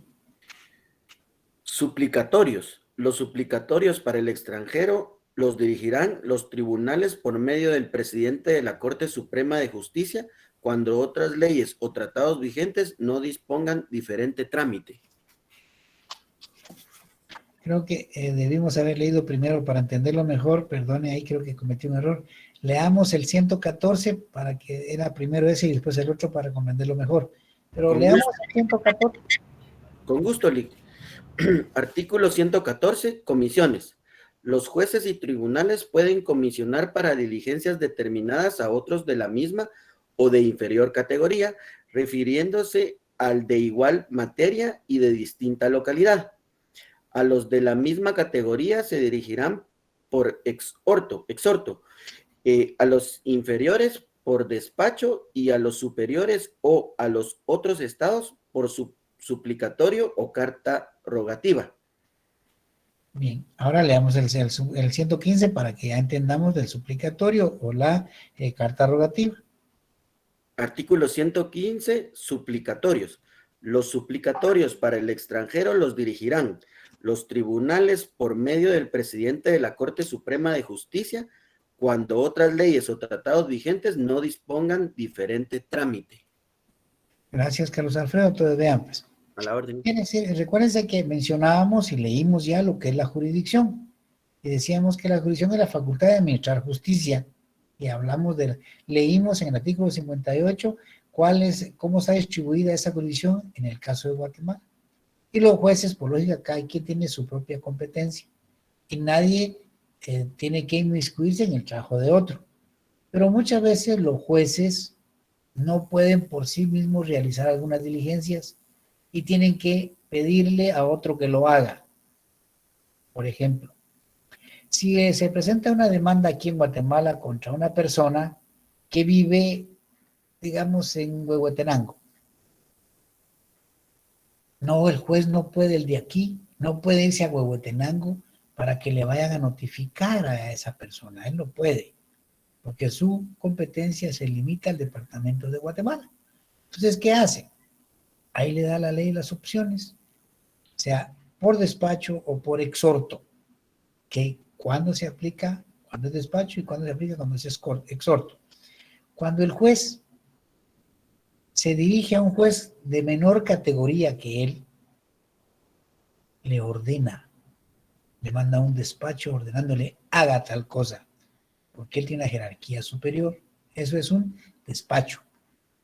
Suplicatorios. Los suplicatorios para el extranjero los dirigirán los tribunales por medio del presidente de la Corte Suprema de Justicia cuando otras leyes o tratados vigentes no dispongan diferente trámite. Creo que debimos haber leído primero para entenderlo mejor, perdone, ahí creo que cometí un error. Leamos el 114 para que era primero ese y después el otro para comprenderlo mejor. Pero Con leamos gusto. el 114. Con gusto, Lic. Artículo 114, comisiones. Los jueces y tribunales pueden comisionar para diligencias determinadas a otros de la misma o de inferior categoría, refiriéndose al de igual materia y de distinta localidad. A los de la misma categoría se dirigirán por exhorto, a los inferiores por despacho y a los superiores o a los otros estados por suplicatorio o carta rogativa. Bien, ahora leamos el 115 para que ya entendamos del suplicatorio o la carta rogativa. Artículo 115, suplicatorios. Los suplicatorios para el extranjero los dirigirán los tribunales por medio del presidente de la Corte Suprema de Justicia cuando otras leyes o tratados vigentes no dispongan diferente trámite. Gracias, Carlos Alfredo. Entonces vean, pues. A la orden. Recuérdense que mencionábamos y leímos ya lo que es la jurisdicción. Y decíamos que la jurisdicción es la facultad de administrar justicia. Y hablamos leímos en el artículo 58 cómo está distribuida esa jurisdicción en el caso de Guatemala. Y los jueces, por lógica, cada quien tiene su propia competencia. Y nadie tiene que inmiscuirse en el trabajo de otro. Pero muchas veces los jueces no pueden por sí mismos realizar algunas diligencias y tienen que pedirle a otro que lo haga. Por ejemplo, si se presenta una demanda aquí en Guatemala contra una persona que vive, digamos, en Huehuetenango. No, el juez no puede, el de aquí, no puede irse a Huehuetenango para que le vayan a notificar a esa persona. Él no puede, porque su competencia se limita al departamento de Guatemala. Entonces, ¿qué hace? Ahí le da la ley las opciones, o sea, por despacho o por exhorto, que cuando se aplica, cuando es despacho y cuando se aplica, cuando es exhorto. Cuando el juez se dirige a un juez de menor categoría que él, le ordena, le manda un despacho ordenándole, haga tal cosa, porque él tiene una jerarquía superior. Eso es un despacho.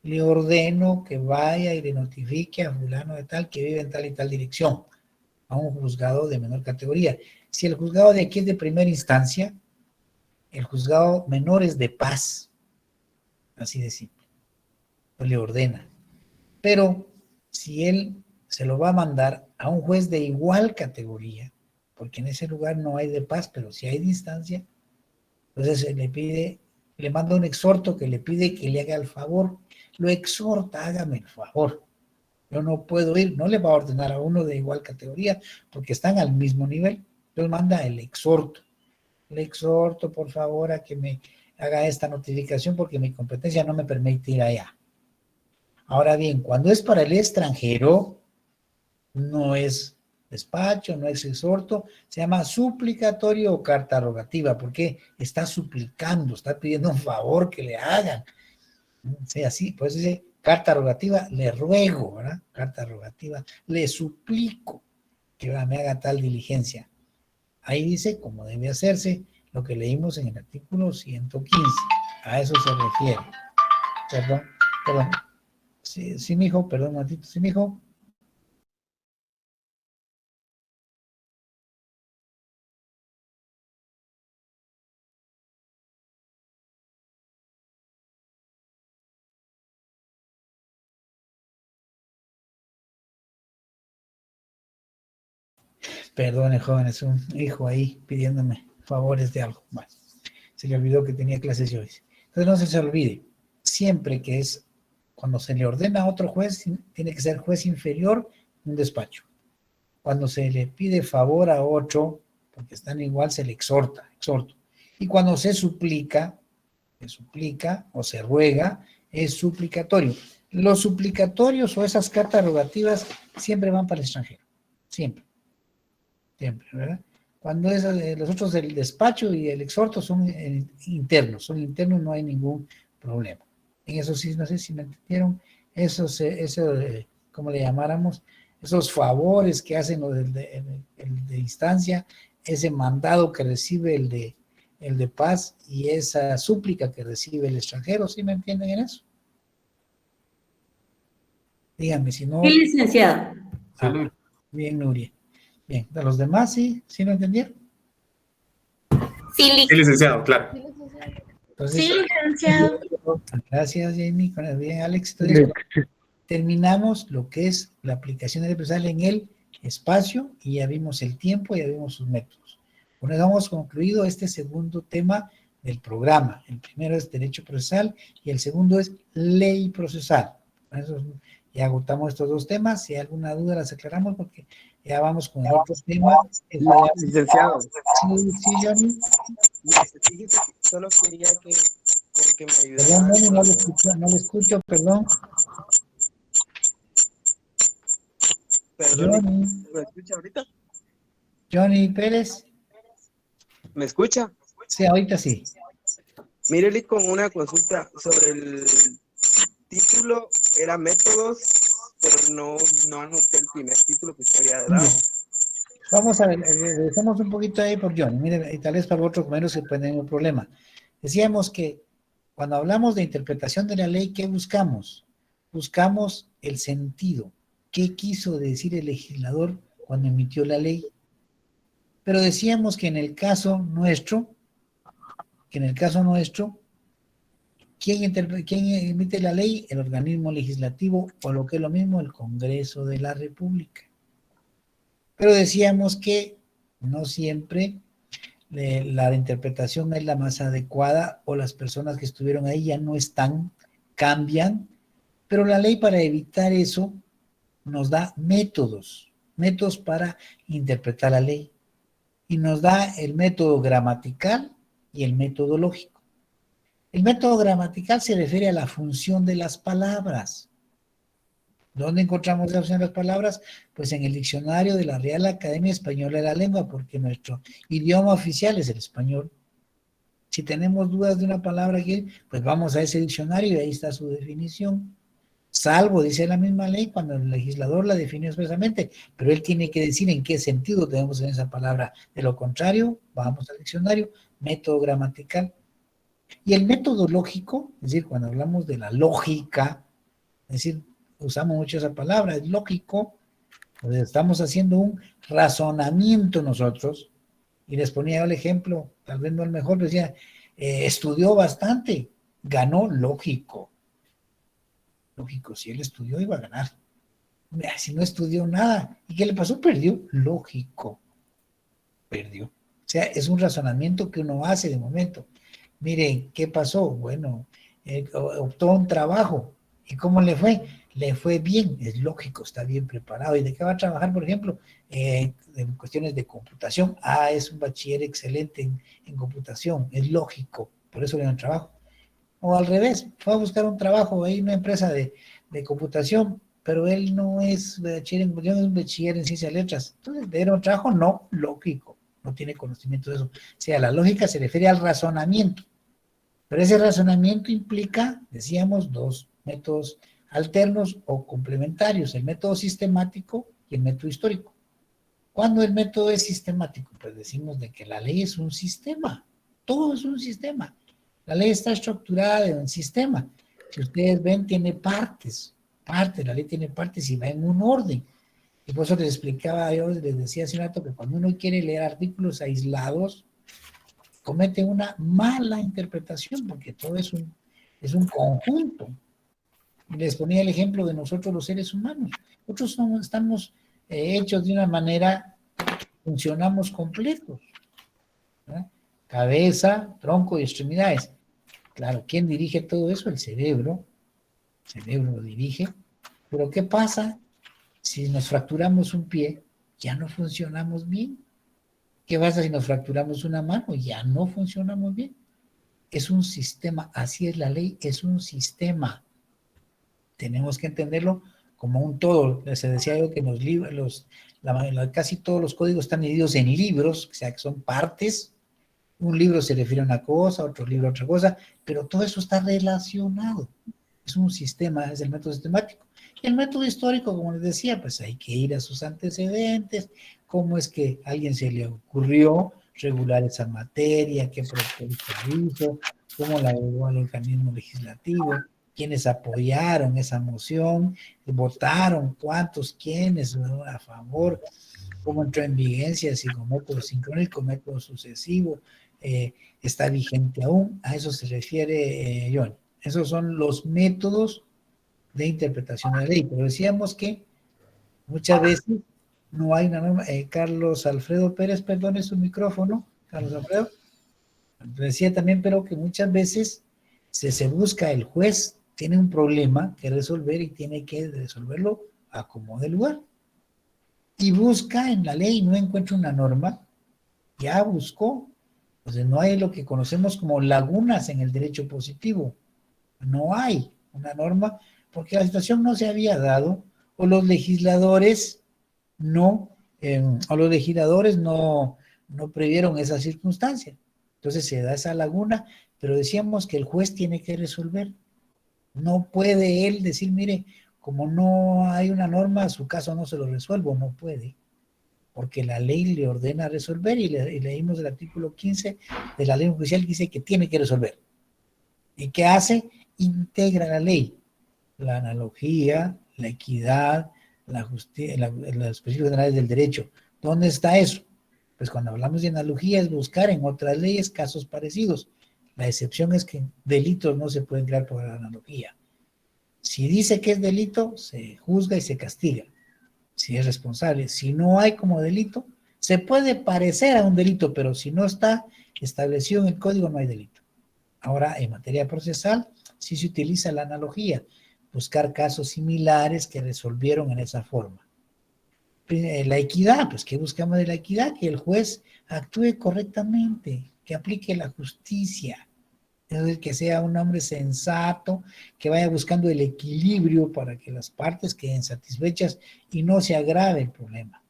Le ordeno que vaya y le notifique a fulano de tal que vive en tal y tal dirección, a un juzgado de menor categoría. Si el juzgado de aquí es de primera instancia, el juzgado menor es de paz, así de simple, pues le ordena. Pero si él se lo va a mandar a un juez de igual categoría, porque en ese lugar no hay de paz, pero si hay de instancia, entonces le manda un exhorto que le pide que le haga el favor, lo exhorta, hágame el favor. Yo no puedo ir, no le va a ordenar a uno de igual categoría, porque están al mismo nivel. Entonces manda el exhorto. Le exhorto, por favor, a que me haga esta notificación porque mi competencia no me permite ir allá. Ahora bien, cuando es para el extranjero, no es despacho, no es exhorto, se llama suplicatorio o carta rogativa, porque está suplicando, está pidiendo un favor que le hagan. Sí, así, pues dice carta rogativa, le ruego, ¿verdad? Carta rogativa, le suplico que me haga tal diligencia. Ahí dice cómo debe hacerse lo que leímos en el artículo 115. A eso se refiere. Perdón. Sí, mijo, perdón un ratito. Sí, mijo. Perdone, joven, es un hijo ahí pidiéndome favores de algo. Bueno, se le olvidó que tenía clases hoy. Entonces no se olvide, siempre que es, cuando se le ordena a otro juez, tiene que ser juez inferior en un despacho. Cuando se le pide favor a otro, porque están igual, se le exhorto. Y cuando se suplica o se ruega, es suplicatorio. Los suplicatorios o esas cartas rogativas siempre van para el extranjero. Siempre, ¿verdad? Cuando es los otros del despacho y el exhorto son internos, no hay ningún problema. En eso sí, no sé si me entendieron, ¿cómo le llamáramos? Esos favores que hacen el de instancia, ese mandado que recibe el el de paz y esa súplica que recibe el extranjero. ¿Sí me entienden en eso? Díganme si no. Sí, licenciado. Bien, Nuria. Bien, ¿de los demás sí? ¿Sí lo entendieron? Sí, licenciado, claro. Entonces, Sí, licenciado. gracias, Jamie. Bien, Alex. Entonces, terminamos lo que es la aplicación del procesal en el espacio y ya vimos el tiempo, ya vimos sus métodos. Con eso hemos concluido este segundo tema del programa. El primero es derecho procesal y el segundo es ley procesal. Con eso ya agotamos estos dos temas. Si hay alguna duda las aclaramos porque ya vamos con el otro tema. Licenciado. Sí, Johnny. Fíjese que solo quería que me ayudara. Perdón, Johnny, no le escucho, perdón. Perdón, Johnny. ¿me escucha ahorita? Johnny Pérez. ¿Me escucha? Sí, ahorita sí. Mírele con una consulta sobre el título, era métodos, pero no anoté el primer título que usted había dado. Vamos a ver, regresemos un poquito ahí por Johnny. Mire, y tal vez para otros menos se puede tener un problema. Decíamos que cuando hablamos de interpretación de la ley, ¿qué buscamos? Buscamos el sentido. ¿Qué quiso decir el legislador cuando emitió la ley? Pero decíamos que en el caso nuestro, ¿quién emite la ley? El organismo legislativo, o lo que es lo mismo, el Congreso de la República. Pero decíamos que no siempre la interpretación es la más adecuada, o las personas que estuvieron ahí ya no están, cambian, pero la ley, para evitar eso, nos da métodos para interpretar la ley, y nos da el método gramatical y el método lógico. El método gramatical se refiere a la función de las palabras. ¿Dónde encontramos la función de las palabras? Pues en el diccionario de la Real Academia Española de la Lengua, porque nuestro idioma oficial es el español. Si tenemos dudas de una palabra aquí, pues vamos a ese diccionario y ahí está su definición. Salvo, dice la misma ley, cuando el legislador la definió expresamente, pero él tiene que decir en qué sentido tenemos en esa palabra. De lo contrario, vamos al diccionario, método gramatical. Y el método lógico, es decir, cuando hablamos de la lógica, es decir, usamos mucho esa palabra, es lógico, pues estamos haciendo un razonamiento nosotros, y les ponía yo el ejemplo, tal vez no el mejor, pero decía, estudió bastante, ganó lógico. Lógico, si él estudió iba a ganar. Si no estudió nada, ¿y qué le pasó? Perdió. Lógico, perdió. O sea, es un razonamiento que uno hace de momento. Miren, ¿qué pasó? Bueno, optó un trabajo. ¿Y cómo le fue? Le fue bien, es lógico, está bien preparado. ¿Y de qué va a trabajar, por ejemplo? En cuestiones de computación. Ah, es un bachiller excelente en computación, es lógico, por eso le dan trabajo. O al revés, fue a buscar un trabajo ahí en una empresa de computación, pero él no es bachiller en computación, es un bachiller en ciencias y letras. Entonces, ¿le dieron trabajo? No, lógico, no tiene conocimiento de eso. O sea, la lógica se refiere al razonamiento, pero ese razonamiento implica, decíamos, dos métodos alternos o complementarios, el método sistemático y el método histórico. ¿Cuándo el método es sistemático? Pues decimos de que la ley es un sistema, todo es un sistema. La ley está estructurada en un sistema. Si ustedes ven, tiene partes, la ley tiene partes y va en un orden. Y por eso les explicaba, yo les decía hace un rato que cuando uno quiere leer artículos aislados, comete una mala interpretación, porque todo es un conjunto. Y les ponía el ejemplo de nosotros los seres humanos. Nosotros estamos hechos de una manera, funcionamos completos, ¿verdad? Cabeza, tronco y extremidades. Claro, ¿quién dirige todo eso? El cerebro. El cerebro lo dirige. Pero ¿qué pasa si nos fracturamos un pie? Ya no funcionamos bien. ¿Qué pasa si nos fracturamos una mano? Ya no funcionamos bien. Es un sistema, así es la ley, es un sistema. Tenemos que entenderlo como un todo. Les decía yo que casi todos los códigos están divididos en libros, o sea que son partes. Un libro se refiere a una cosa, otro libro a otra cosa, pero todo eso está relacionado. Es un sistema, es el método sistemático. Y el método histórico, como les decía, pues hay que ir a sus antecedentes, cómo es que a alguien se le ocurrió regular esa materia, qué propuesta hizo, cómo la llevó al organismo legislativo, quiénes apoyaron esa moción, votaron, cuántos, quiénes, ¿no?, a favor, cómo entró en vigencia, si con método sincrónico, método sucesivo, está vigente aún. A eso se refiere John. Esos son los métodos de interpretación de la ley. Pero decíamos que muchas veces no hay una norma. Carlos Alfredo Pérez, perdone su micrófono. Carlos Alfredo. Decía también, pero que muchas veces se busca, el juez tiene un problema que resolver y tiene que resolverlo a como de lugar. Y busca en la ley, no encuentra una norma, ya buscó. Entonces no hay lo que conocemos como lagunas en el derecho positivo. No hay una norma porque la situación no se había dado o los legisladores no previeron esa circunstancia. Entonces se da esa laguna, pero decíamos que el juez tiene que resolver. No puede él decir, mire, como no hay una norma, su caso no se lo resuelvo, no puede, porque la ley le ordena resolver y leímos el artículo 15 de la ley judicial que dice que tiene que resolver. ¿Y qué hace? Integra la ley, la analogía, la equidad, la justicia, los principios generales del derecho. ¿Dónde está eso? Pues cuando hablamos de analogía es buscar en otras leyes casos parecidos. La excepción es que delitos no se pueden crear por la analogía. Si dice que es delito, se juzga y se castiga, si es responsable. Si no hay como delito, se puede parecer a un delito, pero si no está establecido en el código, no hay delito. Ahora, en materia procesal, sí se utiliza la analogía, buscar casos similares que resolvieron en esa forma. La equidad, pues, ¿qué buscamos de la equidad? Que el juez actúe correctamente, que aplique la justicia, es decir, que sea un hombre sensato, que vaya buscando el equilibrio para que las partes queden satisfechas y no se agrave el problema.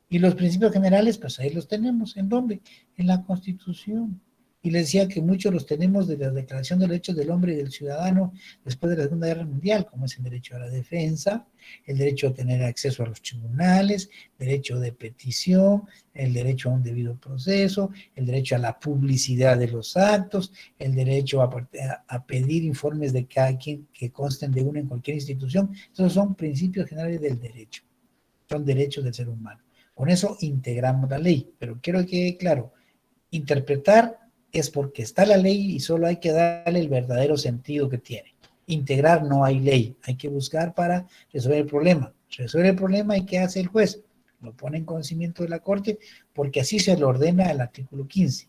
Y los principios generales, pues ahí los tenemos. ¿En dónde? En la Constitución. Y les decía que muchos los tenemos de la Declaración de los Derechos del Hombre y del Ciudadano después de la Segunda Guerra Mundial, como es el derecho a la defensa, el derecho a tener acceso a los tribunales, derecho de petición, el derecho a un debido proceso, el derecho a la publicidad de los actos, el derecho a pedir informes de cada quien que consten de uno en cualquier institución. Esos son principios generales del derecho, son derechos del ser humano. Con eso integramos la ley, pero quiero que quede claro, interpretar es porque está la ley y solo hay que darle el verdadero sentido que tiene. Integrar no hay ley, hay que buscar para resolver el problema. Resuelve el problema y ¿qué hace el juez? Lo pone en conocimiento de la Corte porque así se lo ordena el artículo 15.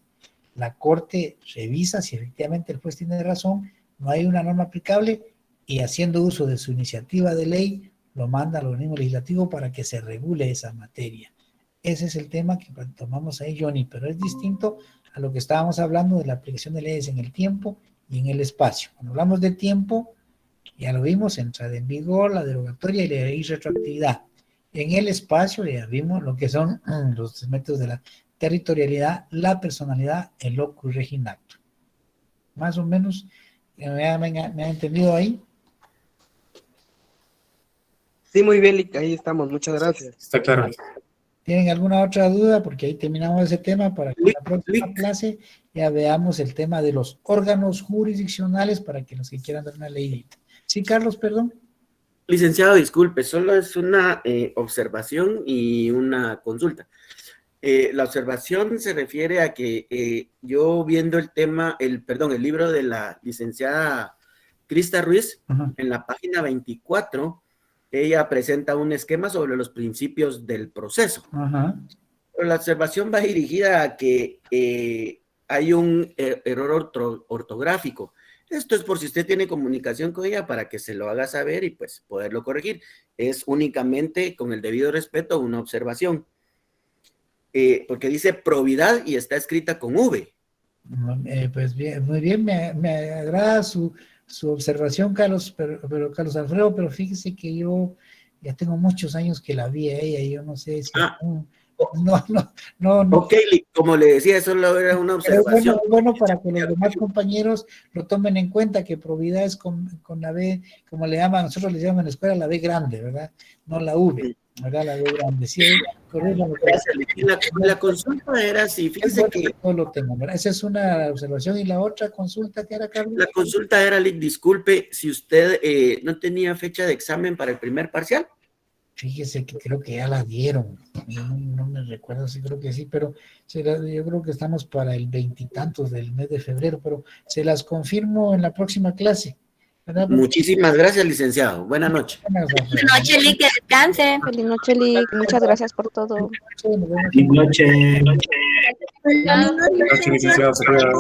La Corte revisa si efectivamente el juez tiene razón, no hay una norma aplicable y haciendo uso de su iniciativa de ley lo manda al organismo legislativo para que se regule esa materia. Ese es el tema que tomamos ahí, Johnny, pero es distinto a lo que estábamos hablando de la aplicación de leyes en el tiempo y en el espacio. Cuando hablamos de tiempo, ya lo vimos, entrada en vigor, la derogatoria y la retroactividad. En el espacio ya vimos lo que son los métodos de la territorialidad, la personalidad, el locus reginato. Más o menos, ¿me ha entendido ahí? Sí, muy bien, Lick, ahí estamos, muchas gracias. Está claro. ¿Tienen alguna otra duda? Porque ahí terminamos ese tema para que en la próxima clase ya veamos el tema de los órganos jurisdiccionales para que los que quieran dar una leidita. Sí, Carlos, perdón. Licenciado, disculpe, solo es una observación y una consulta. La observación se refiere a que yo viendo el tema, el libro de la licenciada Crista Ruiz, en la página 24, ella presenta un esquema sobre los principios del proceso. Pero la observación va dirigida a que hay un error ortográfico. Esto es por si usted tiene comunicación con ella para que se lo haga saber y pues poderlo corregir. Es únicamente, con el debido respeto, una observación. Porque dice probidad y está escrita con V. Pues bien, muy bien, me agrada su observación, Carlos, pero Carlos Alfredo, pero fíjese que yo ya tengo muchos años que la vi a ella y yo no sé si No. Ok, como le decía, solo era una Pero observación. bueno, para que los demás compañeros lo tomen en cuenta, que probidad es con la B, como le llaman, nosotros le llamamos en la escuela la B grande, ¿verdad? No la V, ¿verdad? La B grande. Sí, La consulta era si, fíjese que... No lo tengo, ¿verdad? Esa es una observación. ¿Y la otra consulta que era, Carlos? La consulta era, Lick, disculpe, si usted no tenía fecha de examen para el primer parcial. Fíjese que creo que ya la dieron, no me recuerdo si creo que sí, pero yo creo que estamos para el 20 y tantos del mes de febrero, pero se las confirmo en la próxima clase, ¿verdad? Muchísimas gracias, licenciado. Buenas noches. Buenas noches, Lick, que descanse. Feliz noche, Lick. Muchas gracias por todo. Buenas noches. Buenas noches, licenciado. Se cuida.